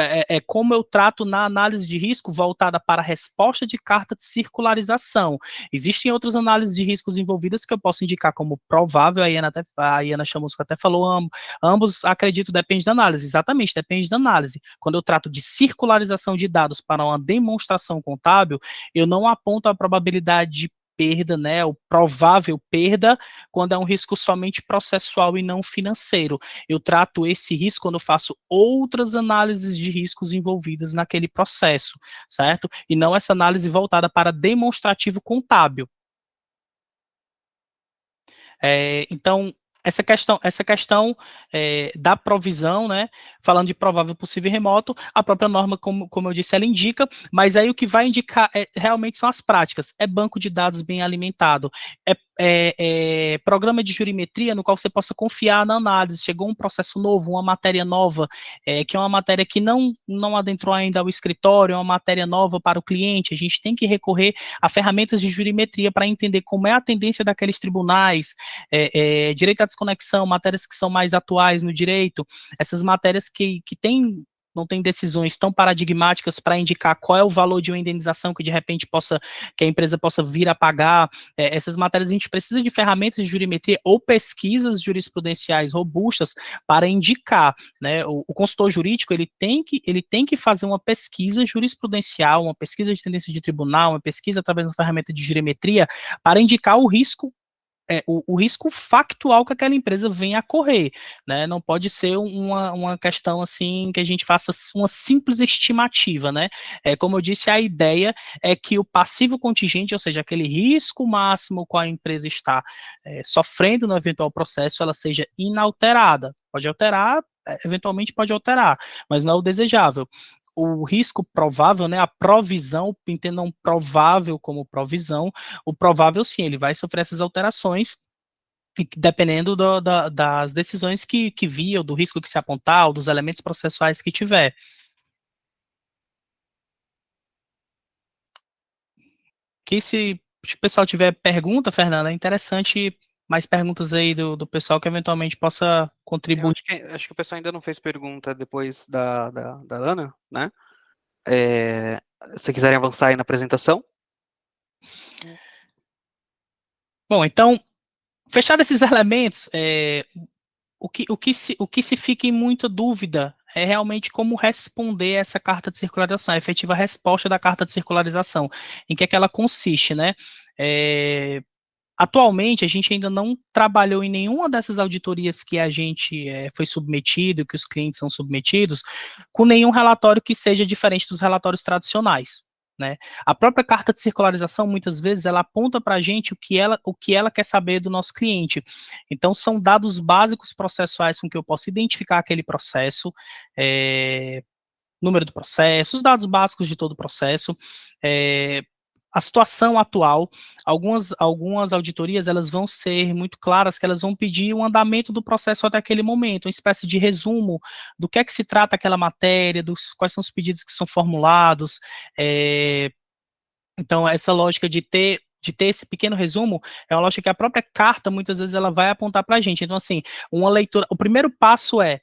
Como eu trato na análise de risco voltada para a resposta de carta de circularização. Existem outras análises de riscos envolvidas que eu posso indicar como provável, a Iana Chamusca até falou, ambos acredito depende da análise, exatamente, depende da análise. Quando eu trato de circularização de dados para uma demonstração contábil, eu não aponto a probabilidade de perda, né, o provável perda, quando é um risco somente processual e não financeiro. Eu trato esse risco quando eu faço outras análises de riscos envolvidas naquele processo, certo? E não essa análise voltada para demonstrativo contábil. Então, essa questão da provisão, né, falando de provável, possível e remoto, a própria norma, como eu disse, ela indica, mas aí o que vai indicar realmente são as práticas, banco de dados bem alimentado, programa de jurimetria no qual você possa confiar na análise, chegou um processo novo, uma matéria nova, que é uma matéria que não adentrou ainda ao escritório, é uma matéria nova para o cliente, a gente tem que recorrer a ferramentas de jurimetria para entender como é a tendência daqueles tribunais, direito à desconexão, matérias que são mais atuais no direito, essas matérias que não tem decisões tão paradigmáticas para indicar qual é o valor de uma indenização que de repente que a empresa possa vir a pagar, essas matérias a gente precisa de ferramentas de jurimetria ou pesquisas jurisprudenciais robustas para indicar, né, o consultor jurídico ele tem que fazer uma pesquisa jurisprudencial, uma pesquisa de tendência de tribunal, uma pesquisa através da ferramenta de jurimetria para indicar o risco o risco factual que aquela empresa vem a correr, né? Não pode ser uma questão assim que a gente faça uma simples estimativa, né? Como eu disse, a ideia é que o passivo contingente, ou seja, aquele risco máximo que a empresa está sofrendo no eventual processo, ela seja inalterada. Pode alterar, eventualmente pode alterar, mas não é o desejável. O risco provável, né, a provisão, entendam provável como provisão, o provável sim, ele vai sofrer essas alterações, dependendo das decisões que vir, ou do risco que se apontar, ou dos elementos processuais que tiver. Que se o pessoal tiver pergunta, Fernanda, é interessante mais perguntas aí do pessoal que eventualmente possa contribuir. Acho que o pessoal ainda não fez pergunta depois da Ana, né? Se quiserem avançar aí na apresentação. Bom, então, fechado esses elementos, o que se fica em muita dúvida é realmente como responder essa carta de circularização, a efetiva resposta da carta de circularização, em que é que ela consiste, né? Atualmente, a gente ainda não trabalhou em nenhuma dessas auditorias que a gente foi submetido, que os clientes são submetidos, com nenhum relatório que seja diferente dos relatórios tradicionais, né? A própria carta de circularização, muitas vezes, ela aponta para a gente o que ela quer saber do nosso cliente. Então, são dados básicos processuais com que eu posso identificar aquele processo, número do processo, os dados básicos de todo o processo, a situação atual, algumas auditorias, elas vão ser muito claras, que elas vão pedir o andamento do processo até aquele momento, uma espécie de resumo do que é que se trata aquela matéria, quais são os pedidos que são formulados, então essa lógica de ter esse pequeno resumo, é uma lógica que a própria carta, muitas vezes, ela vai apontar para a gente. Então, assim, uma leitura, o primeiro passo é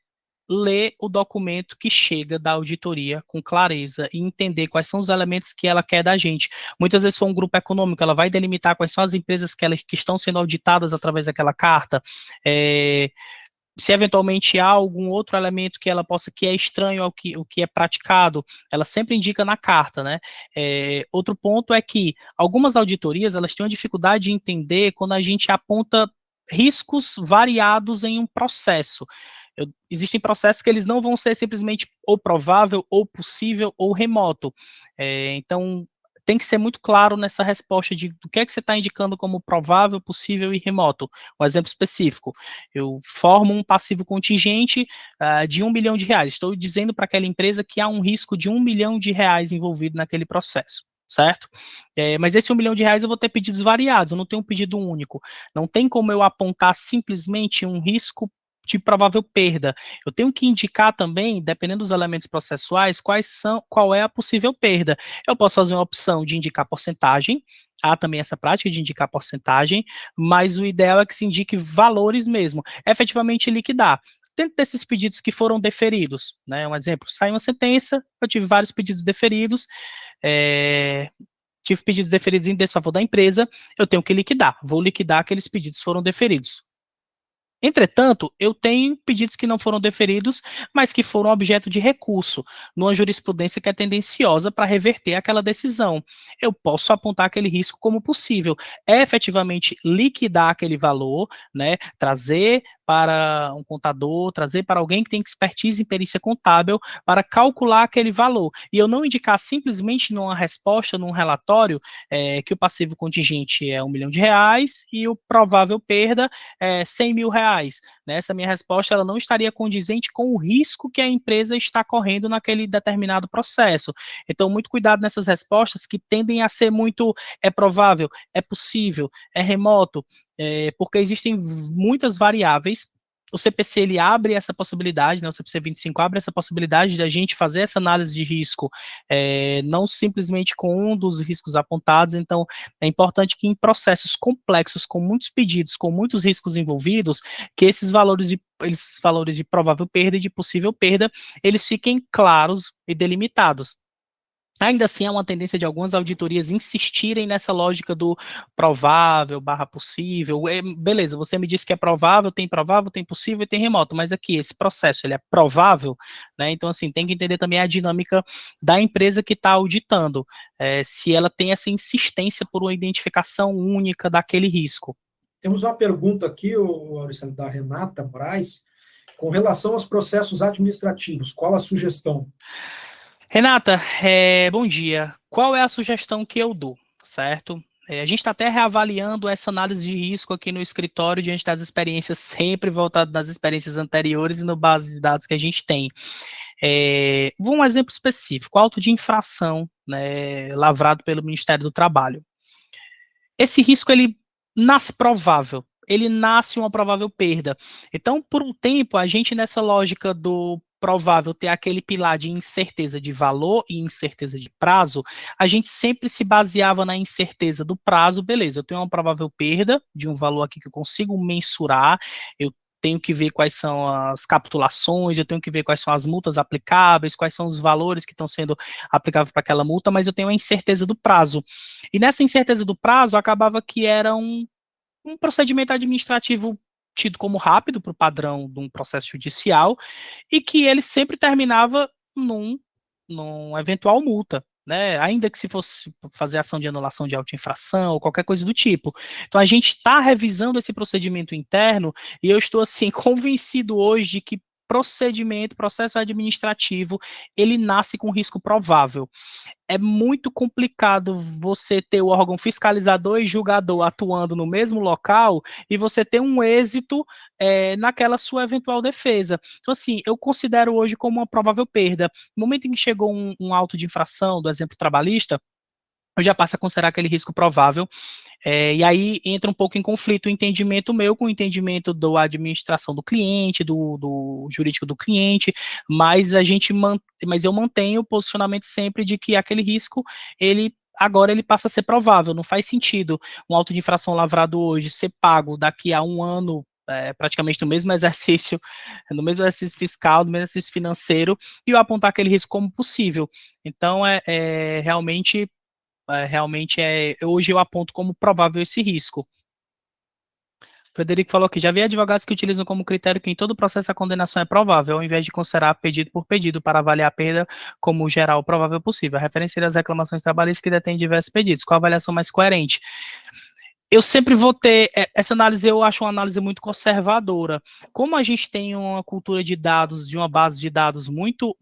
ler o documento que chega da auditoria com clareza e entender quais são os elementos que ela quer da gente. Muitas vezes, se for um grupo econômico, ela vai delimitar quais são as empresas que estão sendo auditadas através daquela carta, se eventualmente há algum outro elemento que ela possa, que é estranho ao que é praticado, ela sempre indica na carta, né? Outro ponto é que algumas auditorias, elas têm uma dificuldade de entender quando a gente aponta riscos variados em um processo. Existem processos que eles não vão ser simplesmente ou provável, ou possível, ou remoto. Então, tem que ser muito claro nessa resposta do que é que você está indicando como provável, possível e remoto. Um exemplo específico, eu formo um passivo contingente de R$1 milhão. Estou dizendo para aquela empresa que há um risco de R$1 milhão envolvido naquele processo, certo? Mas esse R$1 milhão eu vou ter pedidos variados, eu não tenho um pedido único. Não tem como eu apontar simplesmente um risco de provável perda. Eu tenho que indicar também, dependendo dos elementos processuais, qual é a possível perda. Eu posso fazer uma opção de indicar porcentagem, há também essa prática de indicar porcentagem, mas o ideal é que se indique valores mesmo, efetivamente liquidar. Dentro desses pedidos que foram deferidos, né, um exemplo, sai uma sentença, eu tive vários pedidos deferidos, tive pedidos deferidos em desfavor da empresa, eu tenho que liquidar, vou liquidar aqueles pedidos que foram deferidos. Entretanto, eu tenho pedidos que não foram deferidos, mas que foram objeto de recurso, numa jurisprudência que é tendenciosa para reverter aquela decisão. Eu posso apontar aquele risco como possível, efetivamente liquidar aquele valor, né, trazer para um contador, trazer para alguém que tem expertise em perícia contábil para calcular aquele valor. E eu não indicar simplesmente numa resposta, num relatório, que o passivo contingente é R$1 milhão e o provável perda é R$100 mil. Essa minha resposta ela não estaria condizente com o risco que a empresa está correndo naquele determinado processo. Então, muito cuidado nessas respostas que tendem a ser muito é provável, é possível, é remoto, porque existem muitas variáveis. O CPC ele abre essa possibilidade, né, o CPC 25 abre essa possibilidade da gente fazer essa análise de risco, não simplesmente com um dos riscos apontados. Então, é importante que em processos complexos, com muitos pedidos, com muitos riscos envolvidos, que esses valores de provável perda e de possível perda, eles fiquem claros e delimitados. Ainda assim, há uma tendência de algumas auditorias insistirem nessa lógica do provável / possível. Beleza, você me disse que é provável, tem possível e tem remoto, mas aqui, esse processo, ele é provável, né? Então, assim, tem que entender também a dinâmica da empresa que está auditando, se ela tem essa insistência por uma identificação única daquele risco. Temos uma pergunta aqui, Auricélio, da Renata Braz, com relação aos processos administrativos. Qual a sugestão? Renata, bom dia. Qual é a sugestão que eu dou, certo? A gente está até reavaliando essa análise de risco aqui no escritório diante das experiências, sempre voltado das experiências anteriores e no base de dados que a gente tem. Um exemplo específico, auto de infração, né, lavrado pelo Ministério do Trabalho. Esse risco, ele nasce provável, ele nasce uma provável perda. Então, por um tempo, a gente nessa lógica do provável ter aquele pilar de incerteza de valor e incerteza de prazo, a gente sempre se baseava na incerteza do prazo. Beleza, eu tenho uma provável perda de um valor aqui que eu consigo mensurar, eu tenho que ver quais são as capitulações, eu tenho que ver quais são as multas aplicáveis, quais são os valores que estão sendo aplicáveis para aquela multa, mas eu tenho a incerteza do prazo. E nessa incerteza do prazo, acabava que era um procedimento administrativo tido como rápido para o padrão de um processo judicial, e que ele sempre terminava num eventual multa, né? Ainda que se fosse fazer ação de anulação de auto-infração ou qualquer coisa do tipo. Então, a gente está revisando esse procedimento interno e eu estou, assim, convencido hoje de que processo administrativo, ele nasce com risco provável. É muito complicado você ter o órgão fiscalizador e julgador atuando no mesmo local e você ter um êxito naquela sua eventual defesa. Então, assim, eu considero hoje como uma provável perda. No momento em que chegou um auto de infração, do exemplo trabalhista, eu já passo a considerar aquele risco provável, e aí entra um pouco em conflito o entendimento meu com o entendimento da administração do cliente, do jurídico do cliente, mas eu mantenho o posicionamento sempre de que aquele risco, agora ele passa a ser provável. Não faz sentido um auto de infração lavrado hoje ser pago daqui a um ano, praticamente no mesmo exercício fiscal, no mesmo exercício financeiro, e eu apontar aquele risco como possível. Então, hoje eu aponto como provável esse risco. Frederico falou aqui, já vi advogados que utilizam como critério que em todo processo a condenação é provável, ao invés de considerar pedido por pedido para avaliar a perda como geral provável possível. A referência das reclamações trabalhistas que detêm diversos pedidos. Qual a avaliação mais coerente? Eu sempre vou ter, essa análise eu acho uma análise muito conservadora. Como a gente tem uma cultura de dados, de uma base de dados muito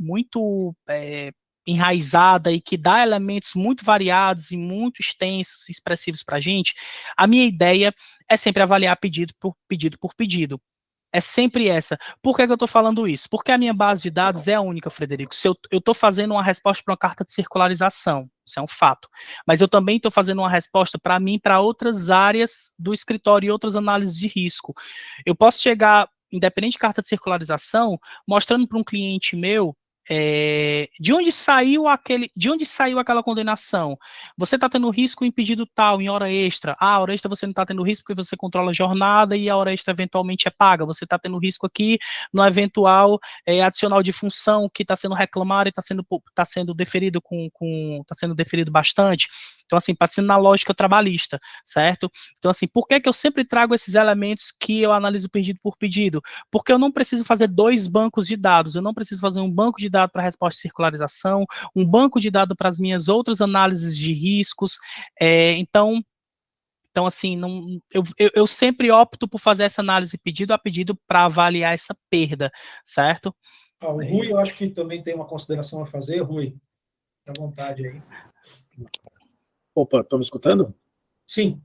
enraizada e que dá elementos muito variados e muito extensos e expressivos para a gente, a minha ideia é sempre avaliar pedido por pedido. É sempre essa. Por que eu estou falando isso? Porque a minha base de dados é única, Frederico. Se eu estou fazendo uma resposta para uma carta de circularização, isso é um fato. Mas eu também estou fazendo uma resposta para mim, para outras áreas do escritório e outras análises de risco. Eu posso chegar, independente de carta de circularização, mostrando para um cliente meu de onde saiu aquela condenação. Você está tendo risco em pedido tal, em hora extra. A hora extra você não está tendo risco porque você controla a jornada e a hora extra eventualmente é paga. Você está tendo risco aqui no eventual adicional de função que está sendo reclamado e está sendo deferido está sendo deferido bastante. Então, assim, passando na lógica trabalhista, certo? Então, assim, por que eu sempre trago esses elementos que eu analiso pedido por pedido? Porque eu não preciso fazer 2 bancos de dados, eu não preciso fazer um banco de dados para resposta de circularização, um banco de dados para as minhas outras análises de riscos. Então, Então, assim, eu sempre opto por fazer essa análise pedido a pedido para avaliar essa perda, certo? O Rui, eu acho que também tem uma consideração a fazer. Rui, fica à vontade aí. Opa, estão me escutando? Sim.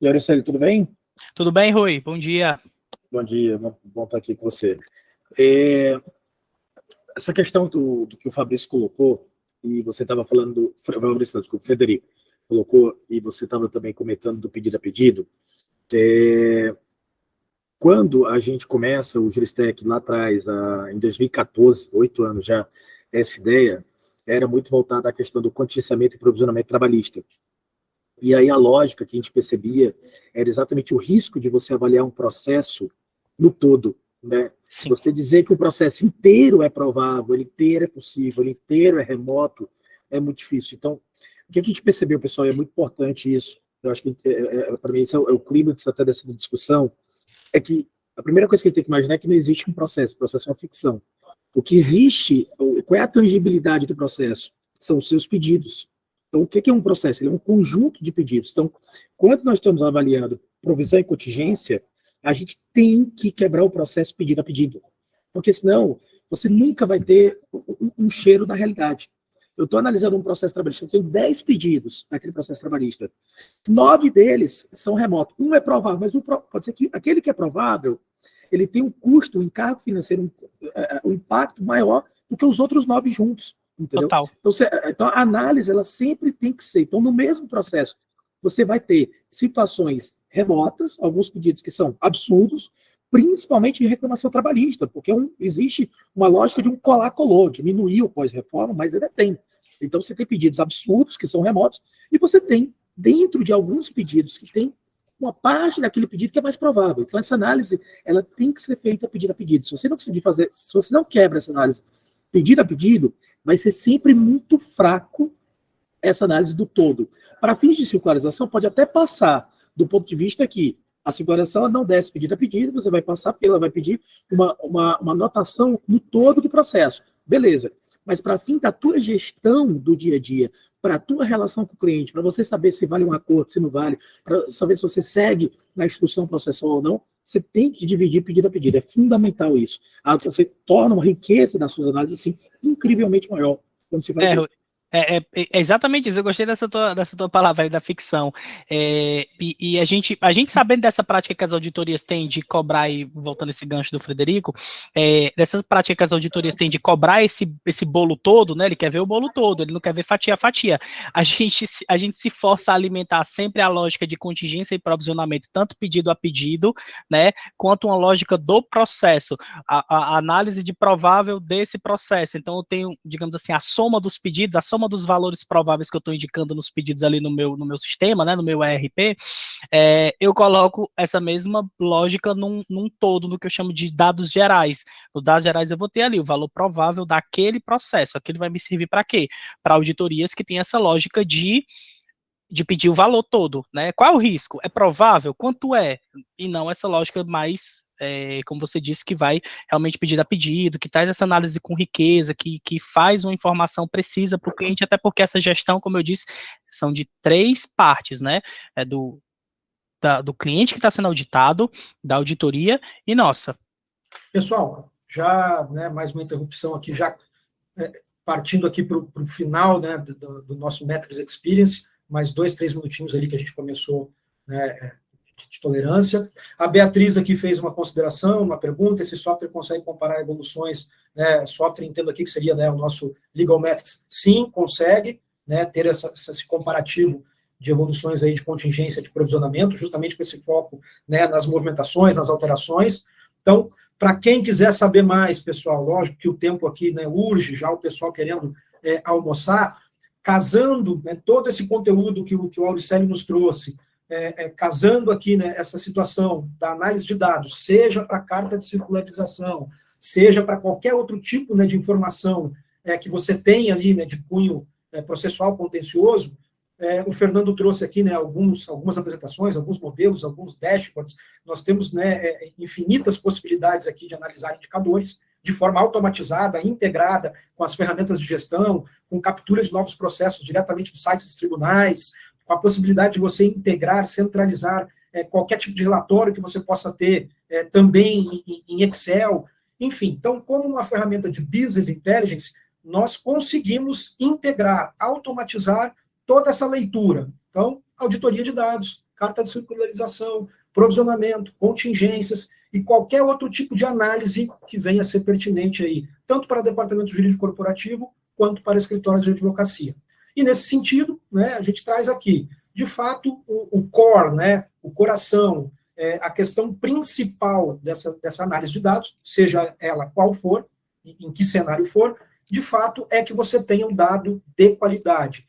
E Auricélio, tudo bem? Tudo bem, Rui? Bom dia. Bom dia, bom estar aqui com você. Essa questão do que o Fabrício colocou, e você estava falando, Fabrício, desculpa, Federico colocou, e você estava também comentando do pedido a pedido, quando a gente começa o Juristec lá atrás, em 2014, 8 anos já, essa ideia era muito voltada à questão do quantificamento e provisionamento trabalhista. E aí a lógica que a gente percebia era exatamente o risco de você avaliar um processo no todo, né? Sim. Você dizer que o processo inteiro é provável, ele inteiro é possível, ele inteiro é remoto, é muito difícil. Então, o que a gente percebeu, pessoal, é muito importante isso, eu acho que, para mim, isso é o clímax até dessa discussão, é que a primeira coisa que a gente tem que imaginar é que não existe um processo, o processo é uma ficção. O que existe, qual é a tangibilidade do processo? São os seus pedidos. Então, o que é um processo? Ele é um conjunto de pedidos. Então, quando nós estamos avaliando provisão e contingência, a gente tem que quebrar o processo pedido a pedido. Porque senão, você nunca vai ter um cheiro da realidade. Eu estou analisando um processo trabalhista, eu tenho 10 pedidos naquele processo trabalhista. 9 deles são remotos. Um é provável, mas pode ser que aquele que é provável, ele tem um custo, um encargo financeiro, um impacto maior do que os outros 9 juntos. Entendeu? Total. Então, a análise, ela sempre tem que ser. Então, no mesmo processo, você vai ter situações remotas, alguns pedidos que são absurdos, principalmente em reclamação trabalhista, porque existe uma lógica de um colar-colou, diminuir o pós-reforma, mas ainda tem. Então, você tem pedidos absurdos, que são remotos, e você tem, dentro de alguns pedidos, que tem uma parte daquele pedido que é mais provável. Então, essa análise, ela tem que ser feita pedido a pedido. Se você não conseguir fazer, se você não quebra essa análise pedido a pedido, vai ser sempre muito fraco essa análise do todo. Para fins de circularização, pode até passar do ponto de vista que a circularização não desce pedido a pedido, você vai passar vai pedir uma anotação no todo do processo. Beleza. Mas para fim da tua gestão do dia a dia, para a tua relação com o cliente, para você saber se vale um acordo, se não vale, para saber se você segue na instrução processual ou não, você tem que dividir pedido a pedido. É fundamental isso. Você torna uma riqueza das suas análises assim, incrivelmente maior quando você faz isso. É exatamente isso, eu gostei dessa tua palavra aí, da ficção. E a gente sabendo dessa prática que as auditorias têm de cobrar, e voltando esse gancho do Frederico, dessa prática que as auditorias têm de cobrar esse bolo todo, né? Ele quer ver o bolo todo, ele não quer ver fatia a fatia. A gente se força a alimentar sempre a lógica de contingência e provisionamento, tanto pedido a pedido, né? Quanto uma lógica do processo, a análise de provável desse processo. Então, eu tenho, digamos assim, a soma dos pedidos, a soma dos valores prováveis que eu estou indicando nos pedidos ali no meu sistema, né, no meu ERP, eu coloco essa mesma lógica num todo, no que eu chamo de dados gerais. Nos dados gerais eu vou ter ali o valor provável daquele processo. Aquilo vai me servir para quê? Para auditorias que têm essa lógica de pedir o valor todo, né? Qual é o risco? É provável? Quanto é? E não essa lógica mais, como você disse, que vai realmente pedido a pedido, que traz essa análise com riqueza, que faz uma informação precisa para o cliente, até porque essa gestão, como eu disse, são de 3 partes, né? Do cliente que está sendo auditado, da auditoria e nossa. Pessoal, já, né, mais uma interrupção aqui, já partindo aqui para o final, né, do nosso Metrics Experience, mais 2, 3 minutinhos ali que a gente começou, né, de tolerância. A Beatriz aqui fez uma consideração, uma pergunta: esse software consegue comparar evoluções, né, software, entendo aqui que seria, né, o nosso Legal Metrics. Sim, consegue, né, ter esse comparativo de evoluções aí de contingência de provisionamento, justamente com esse foco, né, nas movimentações, nas alterações. Então, para quem quiser saber mais, pessoal, lógico que o tempo aqui, né, urge, já o pessoal querendo almoçar, casando, né, todo esse conteúdo que o Auricélio nos trouxe, casando aqui, né, essa situação da análise de dados, seja para carta de circularização, seja para qualquer outro tipo, né, de informação que você tem ali, né, de cunho processual contencioso, o Fernando trouxe aqui, né, algumas apresentações, alguns modelos, alguns dashboards. Nós temos, né, infinitas possibilidades aqui de analisar indicadores de forma automatizada, integrada com as ferramentas de gestão, com captura de novos processos diretamente dos sites dos tribunais, com a possibilidade de você integrar, centralizar qualquer tipo de relatório que você possa ter também em Excel, enfim. Então, como uma ferramenta de Business Intelligence, nós conseguimos integrar, automatizar toda essa leitura. Então, auditoria de dados, carta de circularização, provisionamento, contingências e qualquer outro tipo de análise que venha a ser pertinente aí, tanto para o departamento jurídico corporativo, quanto para escritórios de advocacia. E nesse sentido, né, a gente traz aqui, de fato, o core, né, o coração, a questão principal dessa análise de dados, seja ela qual for, em que cenário for, de fato, é que você tenha um dado de qualidade.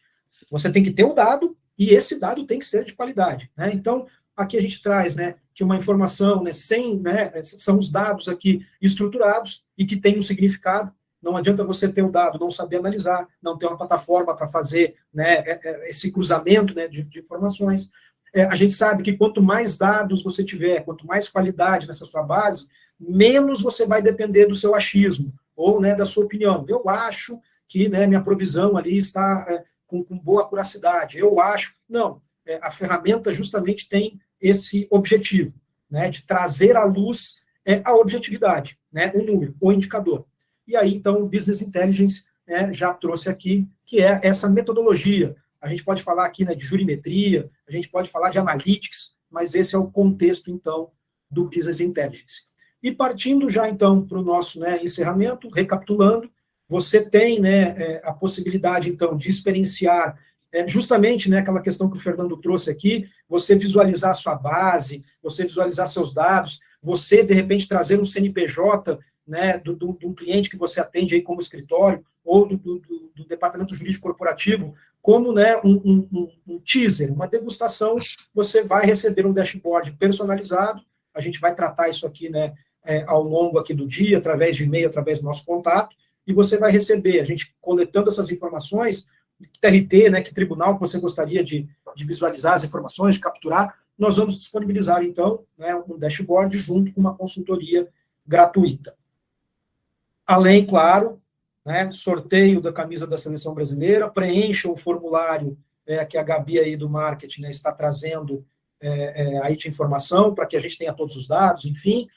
Você tem que ter um dado, e esse dado tem que ser de qualidade, né? Então, aqui a gente traz, né, que uma informação, né, são os dados aqui estruturados e que tem um significado. Não adianta você ter o dado, não saber analisar, não ter uma plataforma para fazer, né, esse cruzamento, né, de informações. A gente sabe que quanto mais dados você tiver, quanto mais qualidade nessa sua base, menos você vai depender do seu achismo ou, né, da sua opinião. Eu acho que, né, minha provisão ali está com boa curacidade. Eu acho. Não. A ferramenta justamente tem esse objetivo, né, de trazer à luz a objetividade, né, o número, o indicador. E aí, então, o Business Intelligence já trouxe aqui, que é essa metodologia. A gente pode falar aqui, né, de jurimetria, a gente pode falar de analytics, mas esse é o contexto, então, do Business Intelligence. E partindo já, então, para o nosso, né, encerramento, recapitulando, você tem, né, a possibilidade, então, de experienciar justamente, né, aquela questão que o Fernando trouxe aqui, você visualizar a sua base, você visualizar seus dados, você, de repente, trazer um CNPJ, né, de um cliente que você atende aí como escritório, ou do departamento jurídico corporativo, como, né, um teaser, uma degustação, você vai receber um dashboard personalizado, a gente vai tratar isso aqui, né, ao longo aqui do dia, através de e-mail, através do nosso contato, e você vai receber, a gente coletando essas informações, que TRT, né, que tribunal que você gostaria de visualizar as informações, de capturar, nós vamos disponibilizar, então, né, um dashboard junto com uma consultoria gratuita. Além, claro, né, sorteio da camisa da Seleção Brasileira, preencha o formulário que a Gabi aí do marketing, né, está trazendo aí de informação, para que a gente tenha todos os dados, enfim.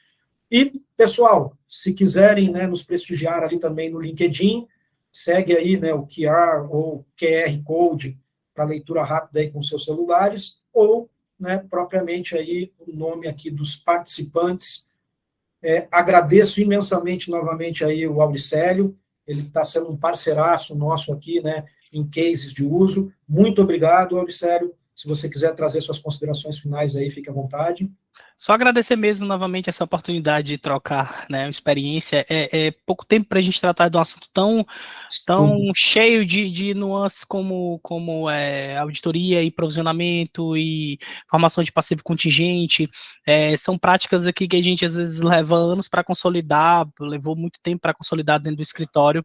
E, pessoal, se quiserem, né, nos prestigiar ali também no LinkedIn, segue aí, né, o QR ou QR Code para leitura rápida aí com seus celulares, ou, né, propriamente aí o nome aqui dos participantes. Agradeço imensamente novamente aí o Auricélio, ele está sendo um parceiraço nosso aqui, né, em cases de uso. Muito obrigado, Auricélio. Se você quiser trazer suas considerações finais aí, fique à vontade. Só agradecer mesmo novamente essa oportunidade de trocar, né, uma experiência. É pouco tempo para a gente tratar de um assunto tão cheio de nuances como auditoria e provisionamento e formação de passivo contingente. São práticas aqui que a gente às vezes leva anos para consolidar, levou muito tempo para consolidar dentro do escritório,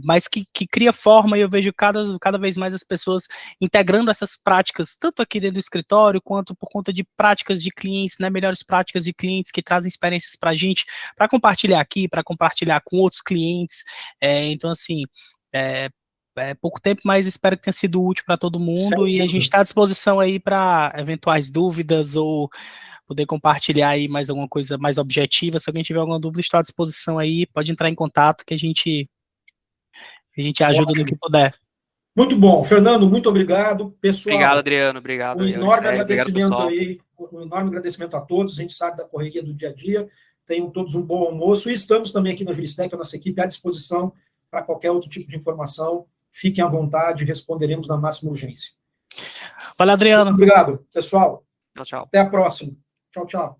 mas que cria forma, e eu vejo cada vez mais as pessoas integrando essas práticas, tanto aqui dentro do escritório, quanto por conta de práticas de clientes, né, melhores práticas de clientes que trazem experiências para a gente, para compartilhar aqui, para compartilhar com outros clientes. Então, assim, pouco tempo, mas espero que tenha sido útil para todo mundo, e a gente está à disposição aí para eventuais dúvidas ou poder compartilhar aí mais alguma coisa mais objetiva. Se alguém tiver alguma dúvida, estou à disposição aí, pode entrar em contato que a gente ajuda no que puder. Muito bom. Fernando, muito obrigado. Pessoal, obrigado, Adriano. Obrigado. Um enorme agradecimento aí, um enorme agradecimento a todos. A gente sabe da correria do dia a dia. Tenham todos um bom almoço. E estamos também aqui na Juristec, a nossa equipe, à disposição para qualquer outro tipo de informação. Fiquem à vontade, responderemos na máxima urgência. Valeu, Adriano. Muito obrigado, pessoal. Tchau, tchau. Até a próxima. Tchau, tchau.